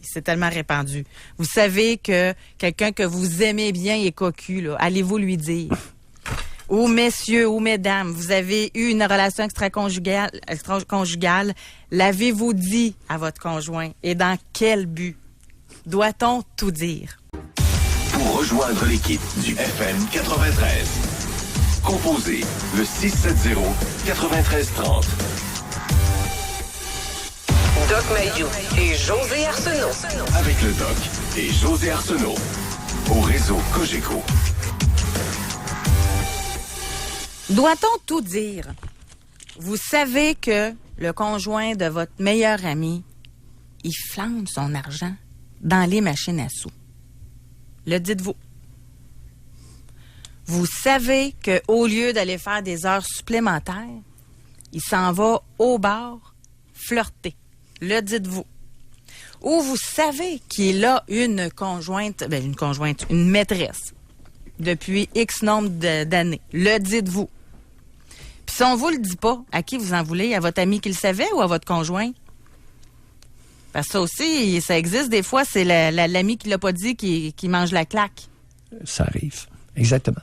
C'est tellement répandu. Vous savez que quelqu'un que vous aimez bien est cocu, là. Allez-vous lui dire? ou messieurs ou mesdames, vous avez eu une relation extra-conjugale, l'avez-vous dit à votre conjoint et dans quel but? Doit-on tout dire? Pour rejoindre l'équipe du FM 93, composez le 670-9330. Doc Mayou et José Arsenault. Avec le Doc et José Arsenault. Au réseau Cogeco. Doit-on tout dire? Vous savez que le conjoint de votre meilleur ami, il flambe son argent dans les machines à sous. Le dites-vous. Vous savez qu'au lieu d'aller faire des heures supplémentaires, il s'en va au bar flirter. Le dites-vous. Ou vous savez qu'il a une maîtresse depuis X nombre d'années. Le dites-vous. Puis si on vous le dit pas, à qui vous en voulez? À votre ami qui le savait ou à votre conjoint? Parce que ça aussi, ça existe des fois, c'est l'ami qui l'a pas dit qui mange la claque. Ça arrive. Exactement.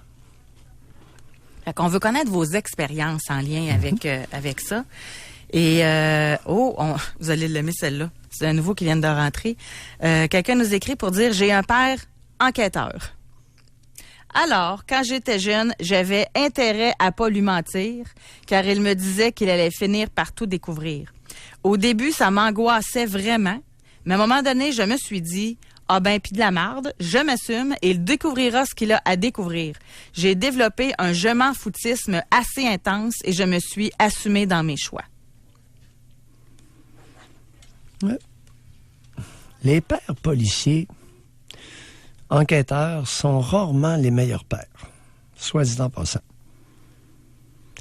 Fait qu'on veut connaître vos expériences en lien avec ça. Et, vous allez l'aimer celle-là. C'est un nouveau qui vient de rentrer. Quelqu'un nous écrit pour dire « J'ai un père enquêteur. Alors, quand j'étais jeune, j'avais intérêt à pas lui mentir, car il me disait qu'il allait finir par tout découvrir. Au début, ça m'angoissait vraiment, mais à un moment donné, je me suis dit « Ah ben, pis de la marde, je m'assume et il découvrira ce qu'il a à découvrir. » J'ai développé un je m'en foutisme assez intense et je me suis assumée dans mes choix. Ouais. Les pères policiers, enquêteurs, sont rarement les meilleurs pères, soit dit en passant.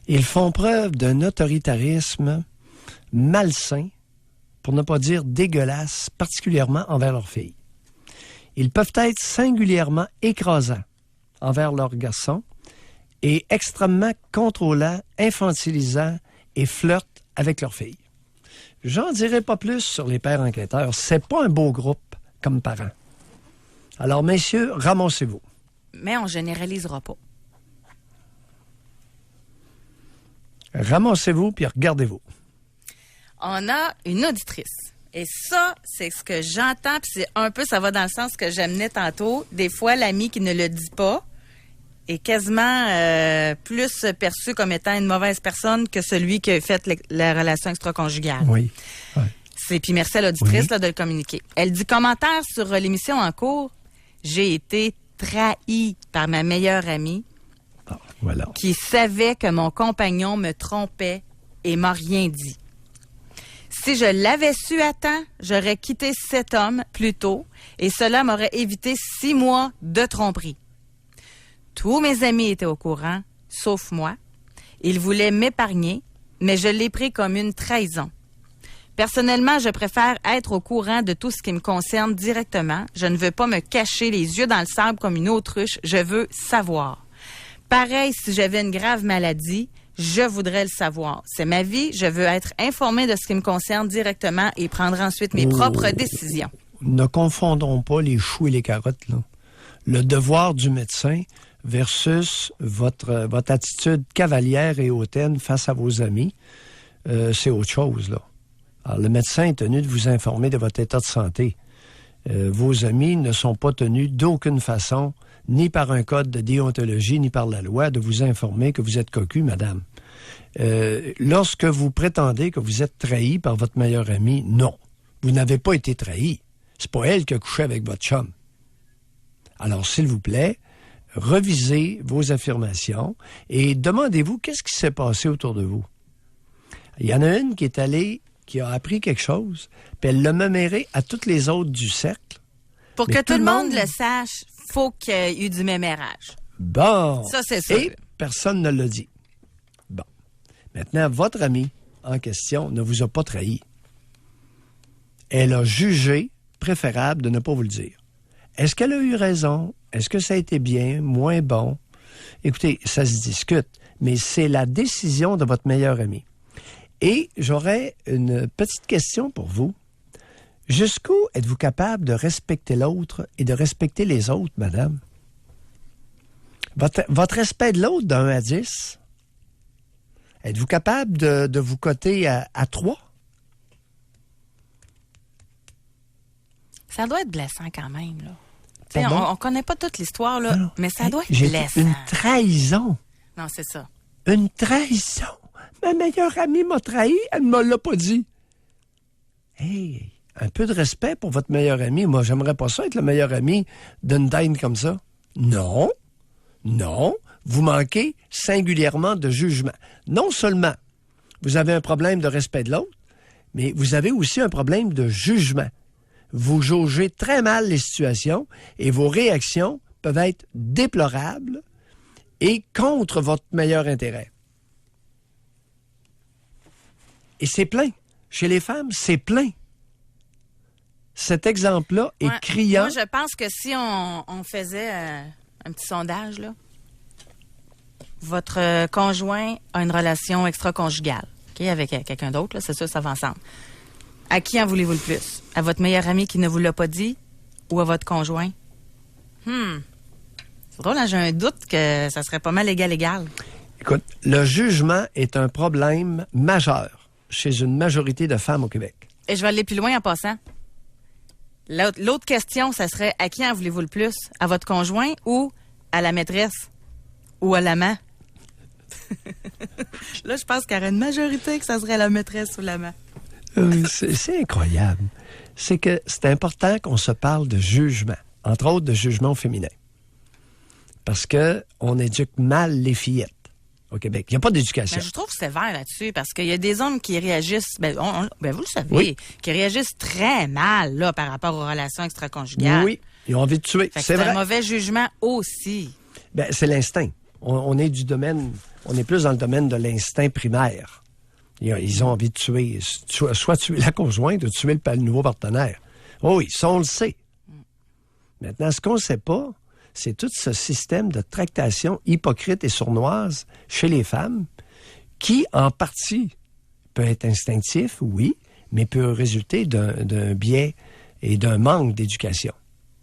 Ils font preuve d'un autoritarisme malsain, pour ne pas dire dégueulasse, particulièrement envers leurs filles. Ils peuvent être singulièrement écrasants envers leurs garçons et extrêmement contrôlants, infantilisants et flirtent avec leurs filles. J'en dirai pas plus sur les pères enquêteurs. C'est pas un beau groupe comme parents. Alors, messieurs, ramassez-vous. Mais on généralisera pas. Ramassez-vous puis regardez-vous. On a une auditrice. Et ça, c'est ce que j'entends, puis c'est un peu, ça va dans le sens que j'amenais tantôt. Des fois, l'ami qui ne le dit pas est quasiment plus perçu comme étant une mauvaise personne que celui qui a fait la relation extra-conjugale. Oui. Ouais. Puis merci à l'auditrice de le communiquer. Elle dit, commentaire sur l'émission en cours, j'ai été trahie par ma meilleure amie qui savait que mon compagnon me trompait et m'a rien dit. Si je l'avais su à temps, j'aurais quitté cet homme plus tôt et cela m'aurait évité 6 mois de tromperie. Tous mes amis étaient au courant, sauf moi. Ils voulaient m'épargner, mais je l'ai pris comme une trahison. Personnellement, je préfère être au courant de tout ce qui me concerne directement. Je ne veux pas me cacher les yeux dans le sable comme une autruche. Je veux savoir. Pareil, si j'avais une grave maladie, je voudrais le savoir. C'est ma vie. Je veux être informée de ce qui me concerne directement et prendre ensuite mes propres décisions. Ne confondons pas les choux et les carottes, là. Le devoir du médecin versus votre attitude cavalière et hautaine face à vos amis, c'est autre chose, là. Alors, le médecin est tenu de vous informer de votre état de santé. Vos amis ne sont pas tenus d'aucune façon, ni par un code de déontologie, ni par la loi, de vous informer que vous êtes cocu, madame. Lorsque vous prétendez que vous êtes trahi par votre meilleure amie, non. Vous n'avez pas été trahi. C'est pas elle qui a couché avec votre chum. Alors, s'il vous plaît, revisez vos affirmations et demandez-vous qu'est-ce qui s'est passé autour de vous. Il y en a une qui a appris quelque chose, puis elle l'a mémoré à toutes les autres du cercle. Pour que tout le monde le sache, faut qu'il y ait eu du mémérage. Bon. Ça, c'est sûr. Et personne ne l'a dit. Bon. Maintenant, votre amie en question ne vous a pas trahi. Elle a jugé préférable de ne pas vous le dire. Est-ce qu'elle a eu raison? Est-ce que ça a été bien, moins bon? Écoutez, ça se discute, mais c'est la décision de votre meilleur ami. Et j'aurais une petite question pour vous. Jusqu'où êtes-vous capable de respecter l'autre et de respecter les autres, madame? Votre respect de l'autre, de 1 à 10, êtes-vous capable de vous coter à 3? Ça doit être blessant quand même, là. On connaît pas toute l'histoire, là, non. mais ça doit être J'ai blessant. une trahison. Non, c'est ça. Une trahison. Ma meilleure amie m'a trahi, elle ne me l'a pas dit. Hey, un peu de respect pour votre meilleure amie. Moi, j'aimerais pas ça être le meilleur ami d'une dame comme ça. Non, vous manquez singulièrement de jugement. Non seulement vous avez un problème de respect de l'autre, mais vous avez aussi un problème de jugement. Vous jaugez très mal les situations et vos réactions peuvent être déplorables et contre votre meilleur intérêt. Et c'est plein. Chez les femmes, c'est plein. Cet exemple-là est criant. Moi, je pense que si on faisait un petit sondage, là, votre conjoint a une relation extra-conjugale, okay, avec quelqu'un d'autre, là, c'est sûr, ça va ensemble. À qui en voulez-vous le plus? À votre meilleur ami qui ne vous l'a pas dit ou à votre conjoint? C'est drôle, hein, j'ai un doute que ça serait pas mal égal. Écoute, le jugement est un problème majeur chez une majorité de femmes au Québec. Et je vais aller plus loin en passant. L'autre question, ça serait à qui en voulez-vous le plus? À votre conjoint ou à la maîtresse? Ou à l'amant? Là, je pense qu'il y aurait une majorité que ça serait la maîtresse ou l'amant. C'est incroyable. C'est que c'est important qu'on se parle de jugement, entre autres de jugement féminin. Parce que on éduque mal les fillettes au Québec. Il n'y a pas d'éducation. Je trouve sévère là-dessus parce qu'il y a des hommes qui réagissent, vous le savez, oui, qui réagissent très mal là, par rapport aux relations extra-conjugales. Oui, ils ont envie de tuer. C'est vrai. Un mauvais jugement aussi. C'est l'instinct. On est plus dans le domaine de l'instinct primaire. Ils ont envie de tuer, soit tuer la conjointe ou tuer le nouveau partenaire. Oh oui, ça, on le sait. Maintenant, ce qu'on ne sait pas, c'est tout ce système de tractation hypocrite et sournoise chez les femmes qui, en partie, peut être instinctif, oui, mais peut résulter d'un biais et d'un manque d'éducation.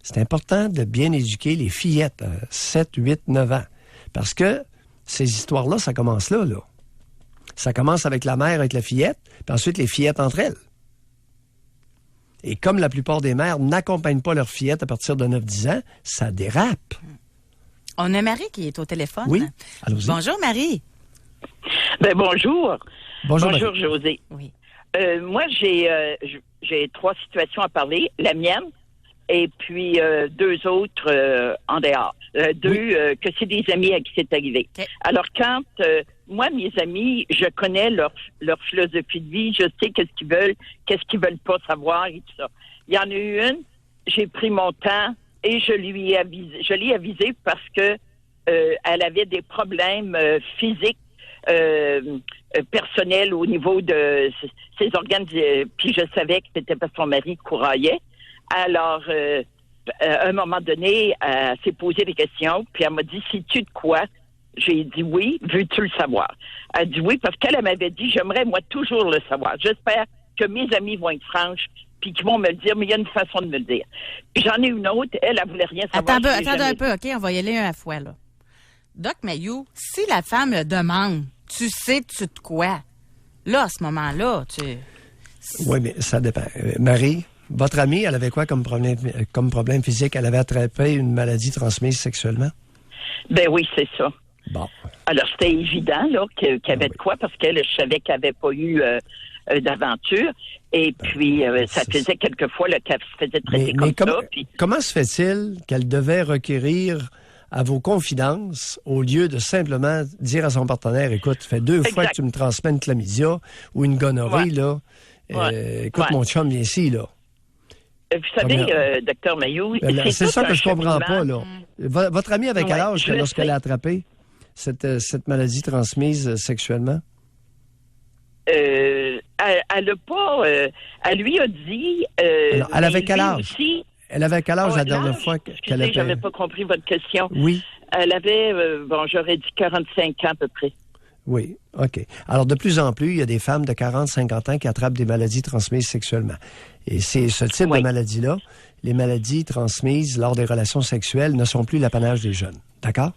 C'est important de bien éduquer les fillettes à 7, 8, 9 ans. Parce que ces histoires-là, ça commence là. Ça commence avec la mère, avec la fillette, puis ensuite les fillettes entre elles. Et comme la plupart des mères n'accompagnent pas leurs fillettes à partir de 9-10 ans, ça dérape. On a Marie qui est au téléphone. Oui, allons-y. Bonjour, Marie. Bonjour. Bonjour, José. Oui. Moi, j'ai 3 situations à parler. La mienne et puis 2 autres en dehors. 2 que c'est des amis à qui c'est arrivé. Okay. Alors, quand... moi, mes amis, je connais leur philosophie de vie, je sais qu'est-ce qu'ils veulent pas savoir et tout ça. Il y en a eu une, j'ai pris mon temps et je l'ai avisée parce que elle avait des problèmes physiques, personnels au niveau de ses organes, puis je savais que c'était parce que son mari couraillait. Alors, à un moment donné, elle s'est posé des questions, puis elle m'a dit, sais-tu de quoi? J'ai dit oui, veux-tu le savoir? Elle a dit oui, parce qu'elle m'avait dit, j'aimerais, moi, toujours le savoir. J'espère que mes amis vont être franches, puis qu'ils vont me le dire, mais il y a une façon de me le dire. Puis j'en ai une autre, elle voulait rien savoir. Attends un peu, OK? On va y aller un à la fois, là. Doc Mayou, si la femme le demande, tu sais-tu de quoi? Là, à ce moment-là, Oui, mais ça dépend. Marie, votre amie, elle avait quoi comme problème physique? Elle avait attrapé une maladie transmise sexuellement? Ben oui, c'est ça. Bon. Alors, c'était évident là qu'il y avait de quoi, parce qu'elle, je savais qu'elle n'avait pas eu d'aventure. Et puis, ça faisait quelques fois qu'elle se faisait traiter comme ça. Puis... Comment se fait-il qu'elle devait requérir à vos confidences au lieu de simplement dire à son partenaire, écoute, ça fait 2 fois que tu me transmets une chlamydia ou une gonorrhée, là. Écoute, mon chum, viens ici, là. Vous savez, Dr Mayou... c'est ça que je comprends pas, là. Votre amie avait quel âge lorsqu'elle a attrapé cette maladie transmise sexuellement? Elle n'a pas... elle lui a dit... Alors, elle avait quel âge? Aussi, elle avait quel âge la dernière fois qu'elle avait... j'avais pas compris votre question. Oui. Elle avait, j'aurais dit 45 ans à peu près. Oui, OK. Alors, de plus en plus, il y a des femmes de 40-50 ans qui attrapent des maladies transmises sexuellement. Et c'est ce type de maladie-là, les maladies transmises lors des relations sexuelles ne sont plus l'apanage des jeunes. D'accord?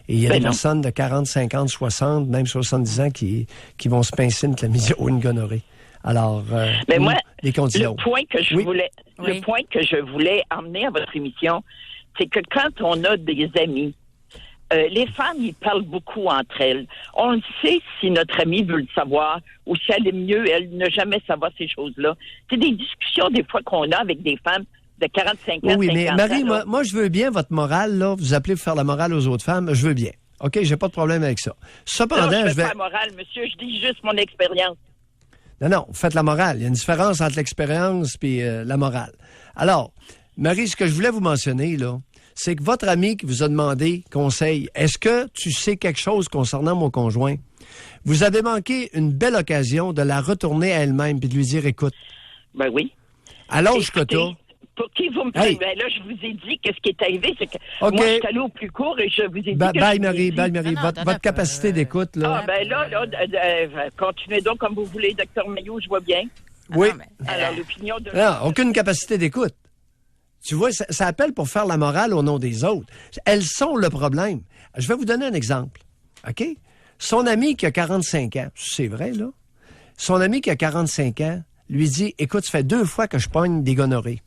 Et il y a des personnes de 40, 50, 60, même 70 ans qui vont se pincer une chlamydia ou une gonorrhée. Alors, mais moi, les le point que je voulais emmener à votre émission, c'est que quand on a des amis, les femmes, ils parlent beaucoup entre elles. On sait si notre amie veut le savoir ou si elle est mieux, elle ne jamais savoir ces choses-là. C'est des discussions des fois qu'on a avec des femmes de 45 ans, oui, 50 mais Marie, moi, je veux bien votre morale, là. Vous appelez pour faire la morale aux autres femmes, je veux bien. OK, j'ai pas de problème avec ça. Cependant, non, je fais pas la morale, monsieur, je dis juste mon expérience. Non, vous faites la morale. Il y a une différence entre l'expérience et la morale. Alors, Marie, ce que je voulais vous mentionner, là, c'est que votre ami qui vous a demandé conseil, est-ce que tu sais quelque chose concernant mon conjoint? Vous avez manqué une belle occasion de la retourner à elle-même et de lui dire, écoute. Ben oui. À l'âge que t'as. Pour qui vous me parlez? Hey. Ben là, je vous ai dit qu'est-ce qui est arrivé, c'est que moi, je suis allé au plus court et je vous ai dit Bye, Marie. Votre capacité d'écoute, là. Ah, ben là, continuez donc comme vous voulez, Dr Mailloux, je vois bien. Oui. Alors, l'opinion de... Non, aucune capacité d'écoute. Tu vois, ça appelle pour faire la morale au nom des autres. Elles sont le problème. Je vais vous donner un exemple, OK? Son ami qui a 45 ans, c'est vrai, là? Son ami qui a 45 ans lui dit, écoute, ça fait 2 fois que je pogne des gonorrhées.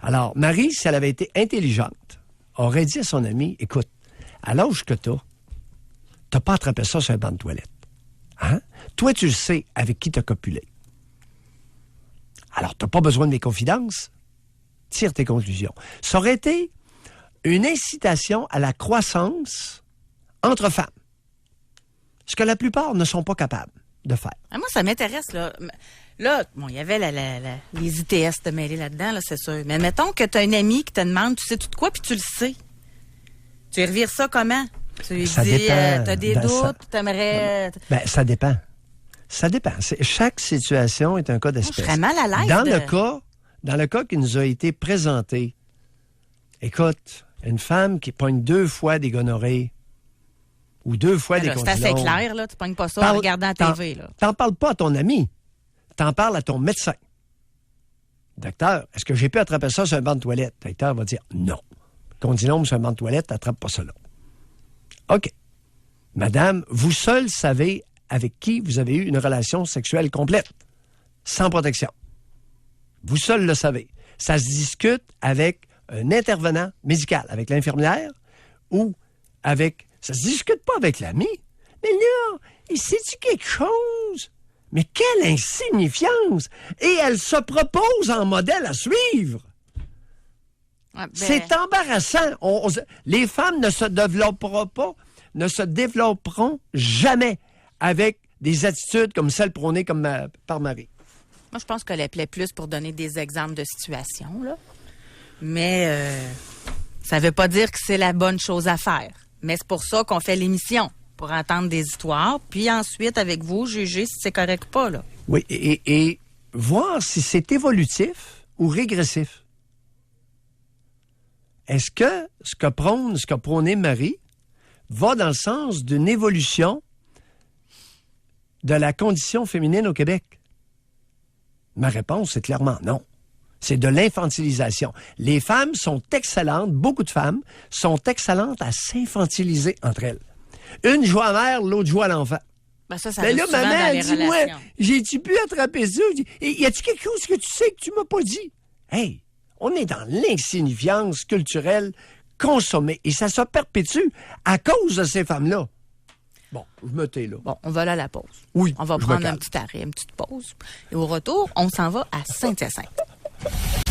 Alors, Marie, si elle avait été intelligente, aurait dit à son ami, écoute, à l'âge que t'as pas attrapé ça sur un banc de toilette. Hein? Toi, tu le sais avec qui t'as copulé. Alors, t'as pas besoin de mes confidences. Tire tes conclusions. Ça aurait été une incitation à la croissance entre femmes. Ce que la plupart ne sont pas capables de faire. Ah, moi, ça m'intéresse, là. Là, bon, il y avait les ITS de mêler là-dedans, là, c'est sûr. Mais mettons que tu as une amie qui te demande, tu sais tout de quoi, puis tu le sais. Tu revires ça comment? Tu lui ça dis, dépend. t'as des doutes, t'aimerais... Ça dépend. Ça dépend. Chaque situation est un cas d'espèce. Je serais mal à l'aise. Dans le cas qui nous a été présenté, écoute, une femme qui pogne 2 fois des gonorrhées ou 2 fois des condylomes. C'est assez clair, là. Tu pognes pas ça en regardant la TV, là. T'en parles pas à ton ami. T'en parles à ton médecin. Docteur, est-ce que j'ai pu attraper ça sur un banc de toilette? Le docteur va dire non. Condylome sur un banc de toilette, t'attrapes pas ça là. OK. Madame, vous seul savez avec qui vous avez eu une relation sexuelle complète, sans protection. Vous seul le savez. Ça se discute avec un intervenant médical, avec l'infirmière ou avec... Ça se discute pas avec l'ami. Mais là, il sait-tu quelque chose? Mais quelle insignifiance! Et elle se propose en modèle à suivre. Ah, c'est embarrassant. Les femmes ne se développeront jamais avec des attitudes comme celles prônées par Marie. Moi, je pense qu'elle appelait plus pour donner des exemples de situations, là. Mais ça ne veut pas dire que c'est la bonne chose à faire. Mais c'est pour ça qu'on fait l'émission, pour entendre des histoires, puis ensuite, avec vous, juger si c'est correct ou pas, là. Oui, et voir si c'est évolutif ou régressif. Est-ce que ce qu'a prôné Marie va dans le sens d'une évolution de la condition féminine au Québec? Ma réponse, c'est clairement non. C'est de l'infantilisation. Les femmes sont excellentes, beaucoup de femmes sont excellentes à s'infantiliser entre elles. Une joue à la mère, l'autre joue à l'enfant. Ben ça mais là, maman, dis-moi, relations. j'ai-tu pu attraper ça? Y a-tu quelque chose que tu sais que tu m'as pas dit? Hey, on est dans l'insignifiance culturelle consommée et ça se perpétue à cause de ces femmes-là. Bon, je me tais là. Bon, on va aller à la pause. Oui. On va prendre un petit arrêt, une petite pause. Et au retour, on s'en va à Saint-Hyacinthe.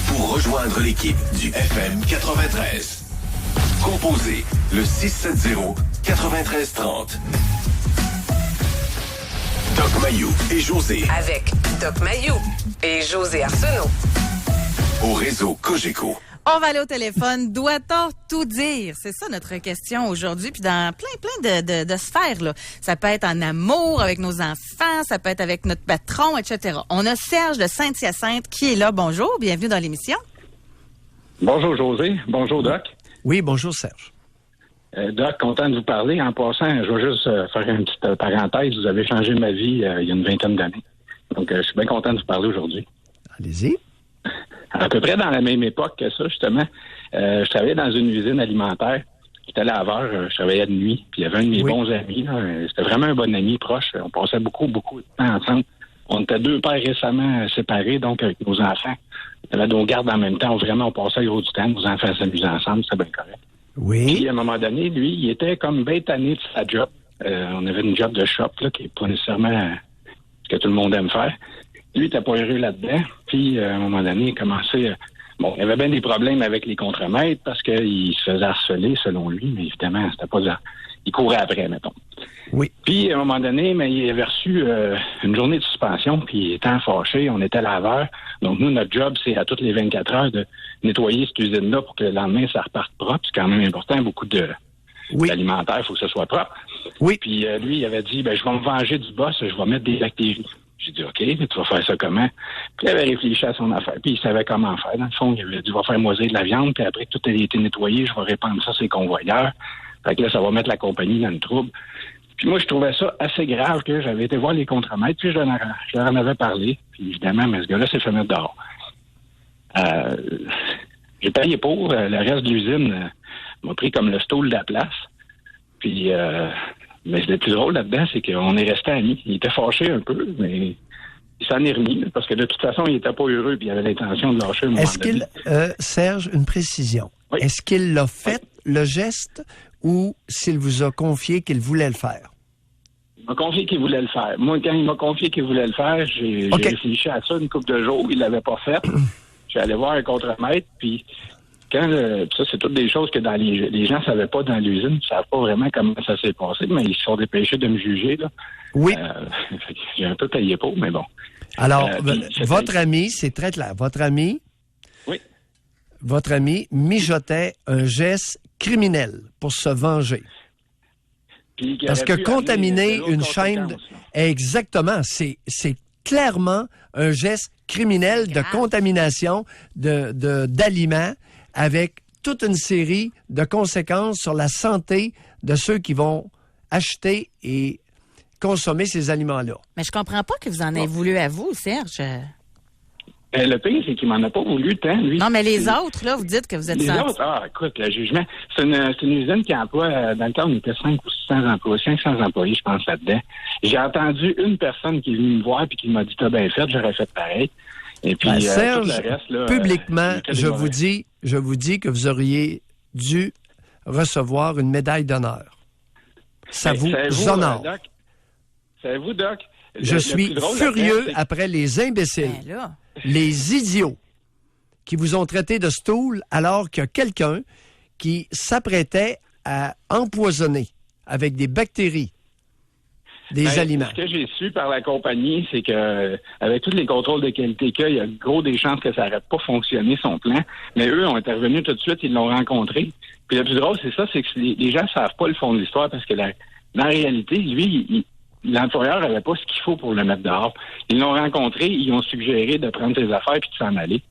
Pour rejoindre l'équipe du FM 93, composez le 670-9330. Doc Mailloux et José. Avec Doc Mailloux et José Arsenault. Au réseau Cogeco. On va aller au téléphone. Doit-on tout dire? C'est ça notre question aujourd'hui. Puis dans plein de sphères, là. Ça peut être en amour avec nos enfants, ça peut être avec notre patron, etc. On a Serge de Saint-Hyacinthe qui est là. Bonjour, bienvenue dans l'émission. Bonjour José, bonjour Doc. Oui, bonjour Serge. Doc, content de vous parler. En passant, je vais juste faire une petite parenthèse. Vous avez changé ma vie il y a une 20aine d'années. Donc, je suis bien content de vous parler aujourd'hui. Allez-y. À peu près dans la même époque que ça, justement, je travaillais dans une usine alimentaire J'étais laveur, je travaillais de nuit, puis il y avait un de mes bons amis, là, c'était vraiment un bon ami proche. On passait beaucoup de temps ensemble. On était 2 pères récemment séparés, donc avec nos enfants. On avait nos gardes en même temps. Vraiment, on passait gros du temps. Nos enfants s'amusaient ensemble, c'était bien correct. Oui. Puis, à un moment donné, lui, il était comme bien tanné de sa job. On avait une job de shop, là, qui n'est pas nécessairement ce que tout le monde aime faire. Lui, il était pas heureux là-dedans. Puis, à un moment donné, il commençait... Bon, il y avait bien des problèmes avec les contremaîtres parce qu'il se faisait harceler, selon lui, mais évidemment, c'était pas... Il courait après, mettons. Oui. Puis, à un moment donné, mais il avait reçu une journée de suspension, puis étant fâché, on était laveur. Donc, nous, notre job, c'est à toutes les 24 heures de nettoyer cette usine-là pour que le lendemain, ça reparte propre. C'est quand même important, beaucoup d'alimentaire, il faut que ce soit propre. Oui. Puis, lui, il avait dit, je vais me venger du boss, je vais mettre des bactéries. J'ai dit, OK, mais tu vas faire ça comment? Puis, il avait réfléchi à son affaire, puis il savait comment faire. Dans le fond, il avait dit, je vais faire moisir de la viande, puis après que tout a été nettoyé, je vais répandre ça sur les convoyeurs. Fait que là, ça va mettre la compagnie dans le trouble. Puis moi, je trouvais ça assez grave que j'avais été voir les contremaîtres, puis je leur en avais parlé. Puis évidemment, mais ce gars-là s'est fait mettre dehors. J'ai payé pour. Le reste de l'usine m'a pris comme le stool de la place. Puis, mais le plus drôle là-dedans, c'est qu'on est resté amis. Il était fâché un peu, mais il s'en est remis, parce que de toute façon, il était pas heureux, puis il avait l'intention de lâcher un moment donné. Serge, une précision. Oui. Est-ce qu'il l'a fait, le geste, ou s'il vous a confié qu'il voulait le faire? Il m'a confié qu'il voulait le faire. Moi, quand il m'a confié qu'il voulait le faire, j'ai réfléchi à ça une couple de jours. Il l'avait pas fait. Je suis allé voir un contremaître, puis ça, c'est toutes des choses que les gens ne savaient pas dans l'usine. Ils ne savent pas vraiment comment ça s'est passé, mais ils se sont dépêchés de me juger, là. Oui. J'ai un peu payé pour, mais bon. Alors, votre ami, c'est très clair. Votre ami mijotait un geste criminel pour se venger. Parce que contaminer une chaîne... Exactement. C'est clairement un geste criminel de contamination d'aliments avec toute une série de conséquences sur la santé de ceux qui vont acheter et consommer ces aliments-là. Mais je comprends pas que vous en ayez voulu à vous, Serge. Le pire, c'est qu'il m'en a pas voulu tant, lui. Non, mais les autres, là, vous dites que vous êtes Les autres, écoute, le jugement, c'est une usine qui emploie, dans le temps, on était 500 ou 600 employés, 500 employés, je pense, là-dedans. J'ai entendu une personne qui est venue me voir et qui m'a dit, t'as bien fait, j'aurais fait pareil. Et puis, Serge, tout le reste, là, publiquement, je vous dis que vous auriez dû recevoir une médaille d'honneur. Ça vous honore. Savez-vous, Doc? Je suis furieux après les imbéciles, les idiots qui vous ont traité de stool alors qu'il y a quelqu'un qui s'apprêtait à empoisonner avec des bactéries des aliments. Ce que j'ai su par la compagnie, c'est que avec tous les contrôles de qualité qu'il y a gros des chances que ça n'aurait pas fonctionné son plan. Mais eux ont intervenu tout de suite, ils l'ont rencontré. Puis le plus drôle, c'est ça, c'est que les gens ne savent pas le fond de l'histoire parce que dans la réalité, lui, l'employeur n'avait pas ce qu'il faut pour le mettre dehors. Ils l'ont rencontré, ils ont suggéré de prendre ses affaires puis de s'en aller.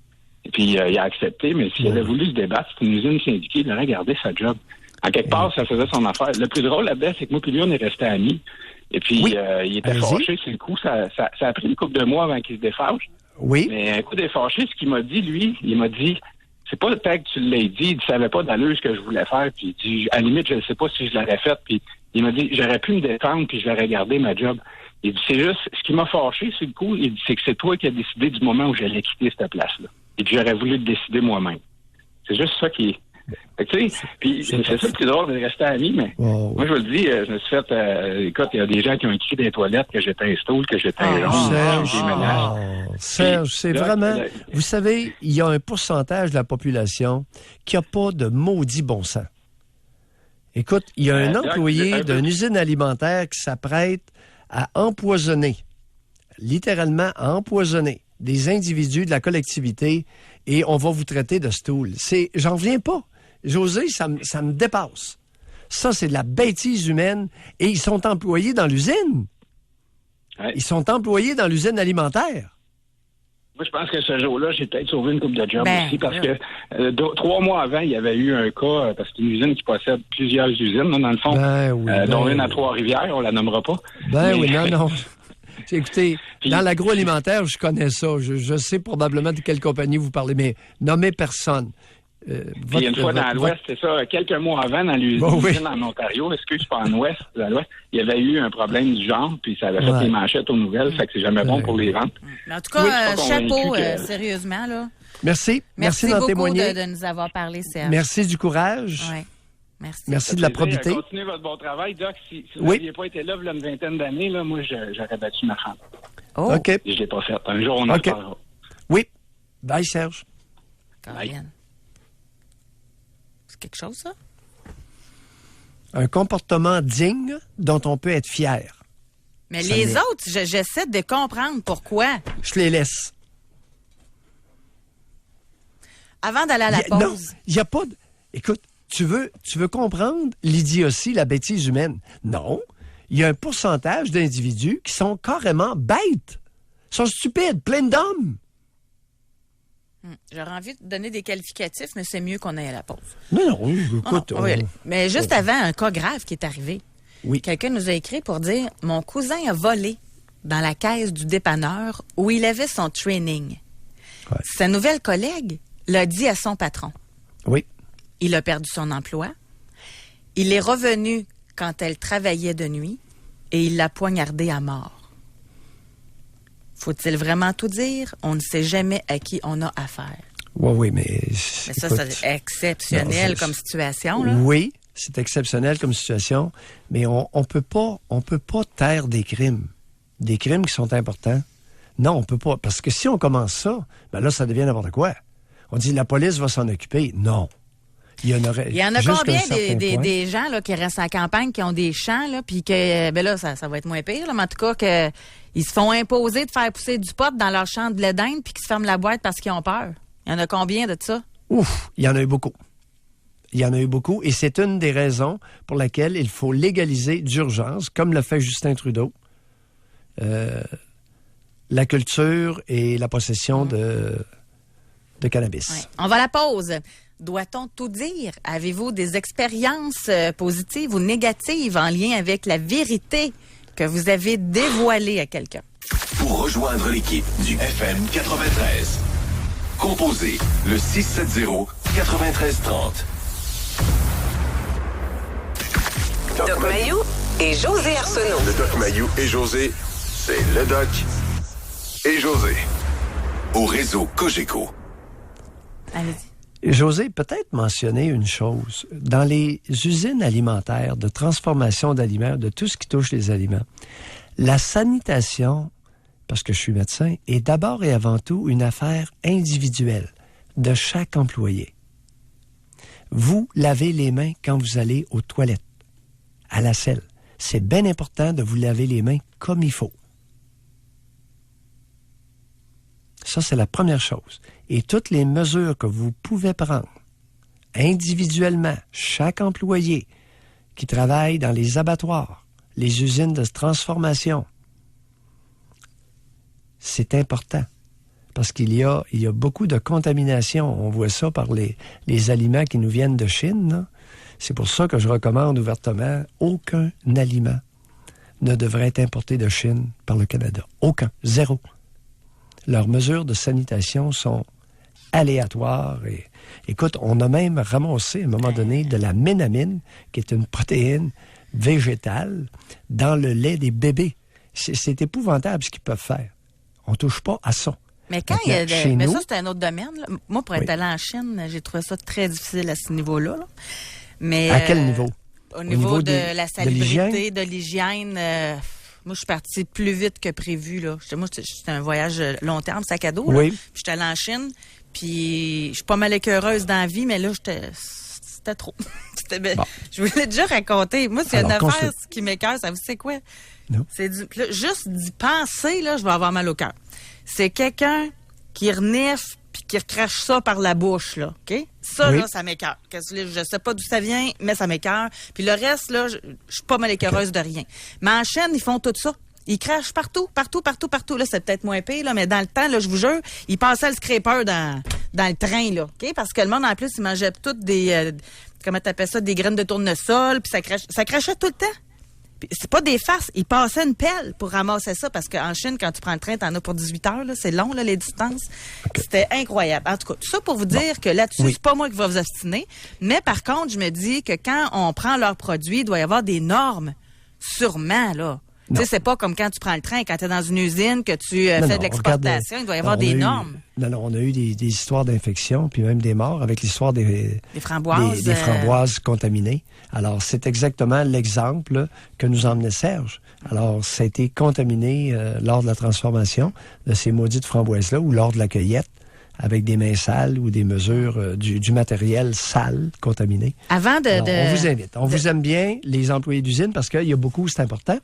Et puis, il a accepté, mais s'il avait voulu se débattre, c'est une usine syndiquée, il aurait gardé sa job. En quelque part, ça faisait son affaire. Le plus drôle là-dedans, c'est que moi puis lui, on est restés amis. Et puis, il était fâché, c'est le coup. Ça a pris une couple de mois avant qu'il se défâche. Oui. Mais un coup défâché, ce qu'il m'a dit, lui, il m'a dit, c'est pas le temps que tu l'aies dit, il savait pas d'allure ce que je voulais faire, puis il dit, à la limite, je ne sais pas si je l'aurais fait, puis il m'a dit, j'aurais pu me défendre, puis j'aurais gardé ma job. Il dit, c'est juste, ce qui m'a fâché, c'est le coup, il dit, c'est que c'est toi qui as décidé du moment où j'allais quitter cette place-là. Et puis j'aurais voulu le décider moi-même. C'est juste ça qui est. Tu sais, puis c'est ça le plus drôle de rester amis, mais moi, je vous le dis, je me suis fait... écoute, il y a des gens qui ont écrit des toilettes que j'étais un stool, que j'étais un Serge, c'est vraiment... Vous savez, il y a un pourcentage de la population qui n'a pas de maudit bon sens. Écoute, il y a un employé d'une usine alimentaire qui s'apprête à empoisonner, littéralement à empoisonner des individus de la collectivité et on va vous traiter de stool. J'en reviens pas. José, ça me dépasse. Ça, c'est de la bêtise humaine et ils sont employés dans l'usine. Ouais. Ils sont employés dans l'usine alimentaire. Moi, je pense que ce jour-là, j'ai peut-être sauvé une couple de jobs aussi parce que 3 mois avant, il y avait eu un cas, parce que c'est une usine qui possède plusieurs usines, là, dans le fond, dont une à Trois-Rivières, on la nommera pas. Non. Écoutez, dans l'agroalimentaire, je connais ça. Je sais probablement de quelle compagnie vous parlez, mais nommez personne. Puis une fois dans l'Ouest, c'est ça, quelques mois avant, dans l'usine en Ontario, excuse pas en Ouest, dans l'Ouest, il y avait eu un problème du genre, puis ça avait fait les manchettes aux nouvelles, fait que c'est jamais bon pour les ventes. Mais en tout cas, chapeau, sérieusement, là. Merci d'en beaucoup témoigner. de nous avoir parlé, Serge. Merci du courage. Ouais. Merci. Merci de la probité. Continuez votre bon travail, Doc. Si vous n'aviez pas été là, il y a une vingtaine d'années, là, moi, j'aurais battu ma femme. Oh. OK. Et je l'ai pas fait. Un jour, on en parlera. Oui. Bye, Serge. Bye. C'est quelque chose, ça? Un comportement digne dont on peut être fier. Mais ça les autres, j'essaie de comprendre pourquoi. Je les laisse. Avant d'aller à la pause. Non, il n'y a pas de... Écoute, tu veux comprendre l'idiotie, la bêtise humaine? Non. Il y a un pourcentage d'individus qui sont carrément bêtes. Ils sont stupides, pleins d'hommes. J'aurais envie de donner des qualificatifs, mais c'est mieux qu'on aille à la pause. Non, écoute... Mais juste avant, un cas grave qui est arrivé. Oui. Quelqu'un nous a écrit pour dire « Mon cousin a volé dans la caisse du dépanneur où il avait son training. Ouais. Sa nouvelle collègue l'a dit à son patron. Oui. Il a perdu son emploi. Il est revenu quand elle travaillait de nuit et il l'a poignardée à mort. Faut-il vraiment tout dire? On ne sait jamais à qui on a affaire. Oui, mais ça, c'est exceptionnel comme situation, là. Oui, c'est exceptionnel comme situation, mais on peut pas taire des crimes qui sont importants. Non, on peut pas, parce que si on commence ça, ben là, ça devient n'importe quoi. On dit la police va s'en occuper. Non. Il y en a combien des gens là, qui restent en campagne, qui ont des champs, là, puis que ben là, ça va être moins pire, là, mais en tout cas que ils se font imposer de faire pousser du pot dans leur champ de blé d'Inde puis qu'ils se ferment la boîte parce qu'ils ont peur. Il y en a combien de ça? Ouf, il y en a eu beaucoup. Il y en a eu beaucoup, et c'est une des raisons pour laquelle il faut légaliser d'urgence, comme le fait Justin Trudeau, la culture et la possession de cannabis. Ouais. On va à la pause. Doit-on tout dire? Avez-vous des expériences positives ou négatives en lien avec la vérité que vous avez dévoilée à quelqu'un? Pour rejoindre l'équipe du FM 93, composez le 670-9330. Doc Mayou et José Arsenault. Le Doc Mayou et José, c'est le Doc et José. Au réseau Cogeco. Allez-y. José, peut-être mentionner une chose. Dans les usines alimentaires, de transformation d'aliments, de tout ce qui touche les aliments, la sanitation, parce que je suis médecin, est d'abord et avant tout une affaire individuelle de chaque employé. Vous lavez les mains quand vous allez aux toilettes, à la selle. C'est bien important de vous laver les mains comme il faut. Ça, c'est la première chose. Et toutes les mesures que vous pouvez prendre individuellement, chaque employé qui travaille dans les abattoirs, les usines de transformation, c'est important. Parce qu'il y a beaucoup de contamination. On voit ça par les aliments qui nous viennent de Chine, là. C'est pour ça que je recommande ouvertement, aucun aliment ne devrait être importé de Chine par le Canada. Aucun. Zéro. Leurs mesures de sanitation sont aléatoires. Et, écoute, on a même ramassé à un moment donné de la ménamine, qui est une protéine végétale, dans le lait des bébés. C'est épouvantable ce qu'ils peuvent faire. On touche pas à ça. Mais quand il y a mais ça, c'est un autre domaine, là. Moi, pour être allé en Chine, j'ai trouvé ça très difficile à ce niveau-là. Là. Mais, à quel niveau? Au niveau de la salubrité, de l'hygiène. Moi, je suis partie plus vite que prévu. Là. Moi, c'était un voyage long terme, sac à dos. Là. Oui. Puis j'étais allée en Chine. Puis je suis pas mal écœureuse dans la vie, mais là, c'était trop. Bon. Je voulais déjà raconter. Moi, c'est une affaire qui m'écoeure. Ça vous sait quoi? Non. C'est là, juste d'y penser, là, je vais avoir mal au cœur. C'est quelqu'un qui renifle puis qui recrache ça par la bouche, là, OK? Ça, là, ça m'écoeure. Je sais pas d'où ça vient, mais ça m'écoeure. Puis le reste, là, je suis pas mal écœureuse de rien. Mais en Chine, ils font tout ça. Ils crachent partout. Là, c'est peut-être moins pire, là, mais dans le temps, là, je vous jure, ils passaient le scraper dans le train, là, OK? Parce que le monde, en plus, ils mangeaient toutes des... comment t'appelles ça? Des graines de tournesol, puis ça crachait tout le temps. Puis c'est pas des farces. Ils passaient une pelle pour ramasser ça parce qu'en Chine, quand tu prends le train, t'en as pour 18 heures. Là. C'est long, là, les distances. Okay. C'était incroyable. En tout cas, tout ça pour vous dire que là-dessus, c'est pas moi qui va vous obstiner. Mais par contre, je me dis que quand on prend leurs produits, il doit y avoir des normes. Sûrement, là. Tu sais, c'est pas comme quand tu prends le train, quand tu es dans une usine, que tu fais de l'exportation, il doit y avoir des normes. On a eu des histoires d'infection, puis même des morts avec l'histoire des framboises. Des framboises contaminées. Alors, c'est exactement l'exemple que nous emmenait Serge. Alors, ça a été contaminé lors de la transformation de ces maudites framboises-là ou lors de la cueillette avec des mains sales ou des mesures du matériel sale, contaminé. Avant de... Alors, on vous invite. On vous aime bien, les employés d'usine, parce qu'il y a beaucoup, c'est important.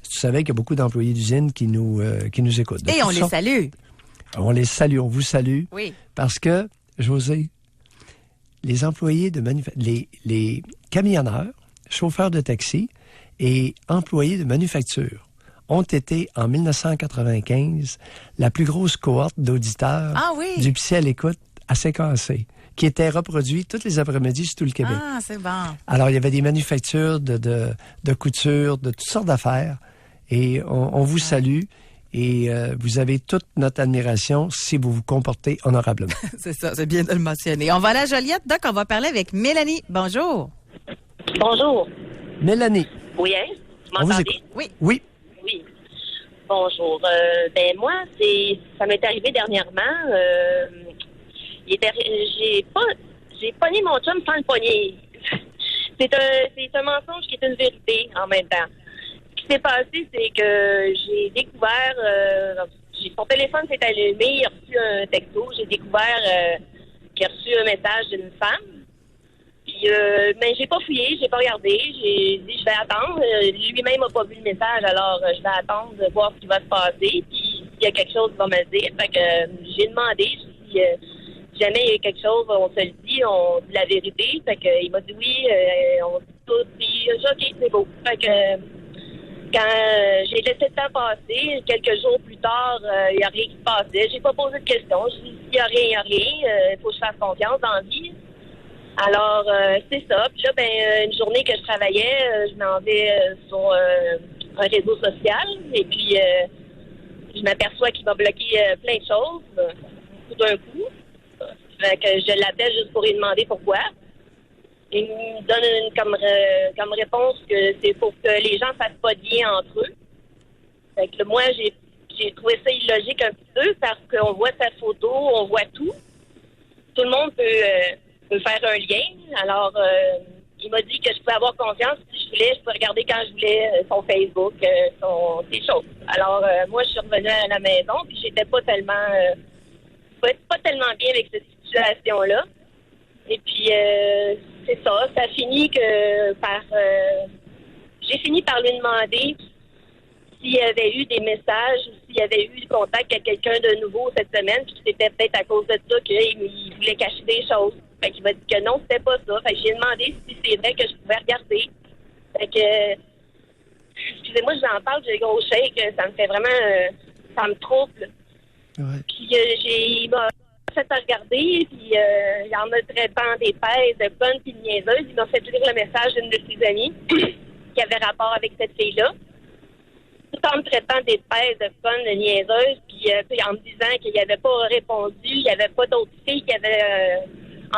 Tu savais qu'il y a beaucoup d'employés d'usine qui nous écoutent. Et on les salue. On les salue, on vous salue. Oui. Parce que, José, les employés les camionneurs, chauffeurs de taxi et employés de manufacture ont été, en 1995, la plus grosse cohorte d'auditeurs du Psy à l'écoute à CKAC, qui était reproduit tous les après-midi sur tout le Québec. Ah, c'est bon. Alors, il y avait des manufactures de couture, de toutes sortes d'affaires. Et on vous salue et vous avez toute notre admiration si vous vous comportez honorablement. C'est ça, c'est bien de le mentionner. On va aller à Joliette, donc on va parler avec Mélanie. Bonjour. Bonjour. Mélanie. Oui, hein? Vous m'entendez? Oui. Oui. Oui. Bonjour. Moi, ça m'est arrivé dernièrement. J'ai pogné mon chum sans le pogner. C'est un mensonge qui est une vérité en même temps. Ce qui s'est passé, c'est que j'ai découvert, son téléphone s'est allumé, il a reçu un texto, j'ai découvert qu'il a reçu un message d'une femme. Puis, mais j'ai pas fouillé, j'ai pas regardé, j'ai dit je vais attendre. Lui-même n'a pas vu le message, alors je vais attendre de voir ce qui va se passer. Puis s'il y a quelque chose, il va me le dire. Fait que j'ai demandé si jamais il y a quelque chose, on se le dit, on dit la vérité. Fait que il m'a dit oui, on dit tout, puis ok, c'est beau. Fait que quand j'ai laissé le temps passer, quelques jours plus tard, il n'y a rien qui se passait. J'ai pas posé de questions. J'ai dit, s'il n'y a rien, il n'y a rien. Il faut que je fasse confiance dans la vie. Alors, c'est ça. Puis là, une journée que je travaillais, je m'en vais sur un réseau social. Et puis, je m'aperçois qu'il m'a bloqué plein de choses tout d'un coup. Fait que je l'appelle juste pour lui demander pourquoi. Il me donne comme réponse que c'est pour que les gens ne fassent pas de lien entre eux. Fait que moi, j'ai trouvé ça illogique un petit peu parce qu'on voit sa photo, on voit tout. Tout le monde peut faire un lien. Alors, il m'a dit que je pouvais avoir confiance si je voulais. Je pouvais regarder quand je voulais son Facebook, ses choses. Alors, moi, je suis revenue à la maison puis j'étais pas tellement bien avec cette situation-là. Et puis, c'est ça. Ça finit j'ai fini par lui demander s'il y avait eu des messages ou s'il y avait eu du contact avec quelqu'un de nouveau cette semaine, puis c'était peut-être à cause de ça qu'il voulait cacher des choses. Fait qu'il m'a dit que non, c'était pas ça. Fait que j'ai demandé si c'est vrai que je pouvais regarder. Fait que, excusez-moi, je vous en parle, j'ai gros shake, ça me fait vraiment, ça me trouble. Ouais. Puis il m'a fait à regarder, puis il en me traitant des pèses, de connes puis de niaiseuses. Il m'a fait lire le message d'une de ses amies qui avait rapport avec cette fille-là. Tout en me traitant des pèses, de connes, de niaiseuses, puis en me disant qu'il n'avait pas répondu, il n'y avait pas d'autres filles qui avaient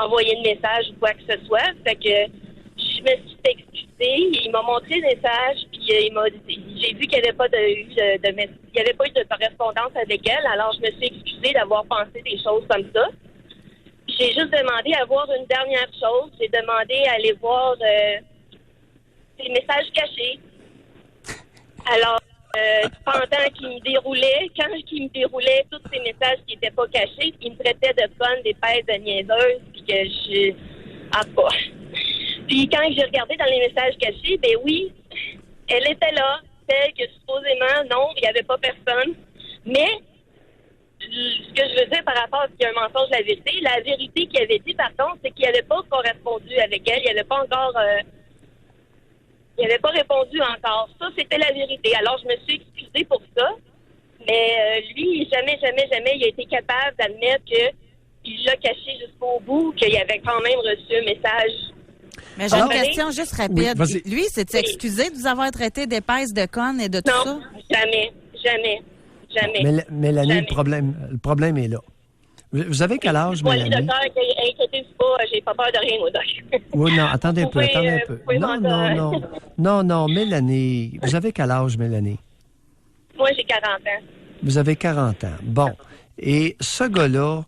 envoyé de message ou quoi que ce soit. Fait que je me suis excusée. Il m'a montré le message, puis j'ai vu qu'il n'y avait pas il y avait pas eu de correspondance avec elle. Alors, je me suis excusée d'avoir pensé des choses comme ça. J'ai juste demandé à voir une dernière chose. J'ai demandé à aller voir ses messages cachés. Alors, pendant qu'il me déroulait, tous ces messages qui n'étaient pas cachés, il me traitait de conne, d'épaisse, de niaiseuse, puis que je... Ah, pas. Puis quand j'ai regardé dans les messages cachés, ben oui, elle était là, celle que supposément, non, il n'y avait pas personne. Mais, ce que je veux dire par rapport à ce qu'il y a un mensonge, la vérité qu'il avait dit, par contre, c'est qu'il n'avait pas correspondu avec elle, il n'avait pas encore... il n'avait pas répondu encore. Ça, c'était la vérité. Alors, je me suis excusée pour ça. Mais lui, jamais, il a été capable d'admettre qu'il l'a caché jusqu'au bout, qu'il avait quand même reçu un message Mais j'ai une question juste rapide. Oui, vas-y. Lui, s'est-il excusé de vous avoir traité d'épaisse, de conne et de tout ça? Non, jamais. Mélanie, Jamais. le problème est là. Vous avez quel âge, Moi, le Mélanie? docteur, inquiétez-vous pas, j'ai pas peur de rien, moi, doc. Oui, non, attendez un peu, Vous pouvez Non, Mélanie. Vous avez quel âge, Mélanie? Moi, j'ai 40 ans. Vous avez 40 ans. Bon. Et ce gars-là,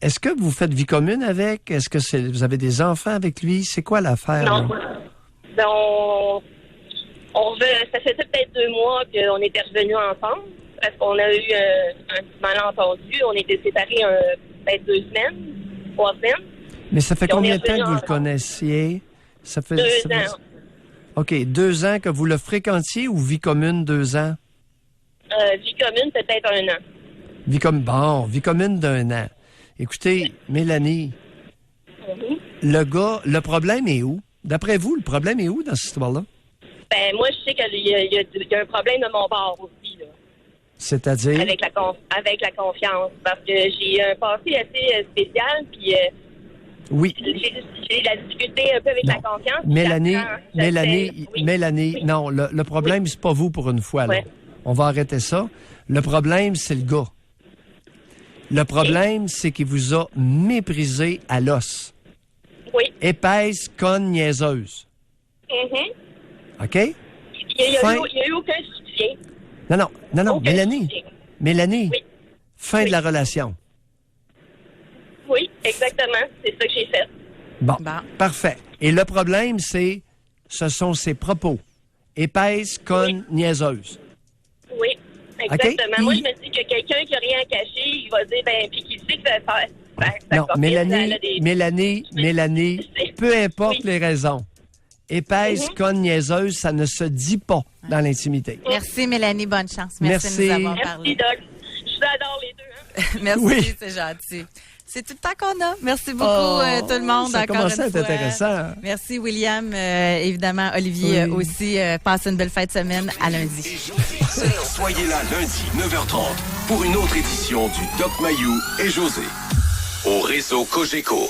est-ce que vous faites vie commune avec? Est-ce que vous avez des enfants avec lui? C'est quoi l'affaire? Non. Là? Ça faisait peut-être 2 mois qu'on était revenus ensemble parce qu'on a eu un petit malentendu. On était séparés peut-être 2 semaines, 3 semaines. Mais ça fait Puis on combien est de temps que vous le revenus connaissiez? Ça fait 2 ans. OK, 2 ans que vous le fréquentiez ou vie commune 2 ans? Vie commune, peut-être 1 an. Vie commune d'1 an. Écoutez, Mélanie, le problème est où? D'après vous, le problème est où dans cette histoire-là? Ben, moi, je sais qu'il y a un problème de mon bord aussi, là. C'est-à-dire? Avec la confiance. Parce que j'ai un passé assez spécial, puis Oui. j'ai la difficulté un peu avec la confiance. Mélanie, non, le problème, c'est pas vous pour une fois, là. Ouais. On va arrêter ça. Le problème, c'est le gars. Le problème, c'est qu'il vous a méprisé à l'os. Oui. Épaisse, conne, niaiseuse. OK? Il n'y a eu aucun soutien. Non, Aucun Mélanie. soutien. Mélanie, Oui. fin de la relation. Oui, exactement. C'est ça que j'ai fait. Bon, Bon. parfait. Et le problème, ce sont ses propos. Épaisse, conne, niaiseuse. Oui, exactement. OK. Moi, je me dis que quelqu'un qui n'a rien à cacher, il va dire, puis qu'il sait que ça va faire. Non, Mélanie, peu importe les raisons. Épaisse, conne, niaiseuse, ça ne se dit pas dans l'intimité. Merci, Mélanie. Bonne chance. Merci de nous avoir parlé. Merci, Doc. Je vous adore les deux. Hein. Merci, Oui. c'est gentil. C'est tout le temps qu'on a. Merci beaucoup, tout le monde. Ça encore commence à une être fois. intéressant. Merci, William. Évidemment, Olivier aussi. Passe une belle fin de semaine. À lundi. Soyez là lundi, 9h30, pour une autre édition du Doc Mayou et José. Au réseau Cogeco.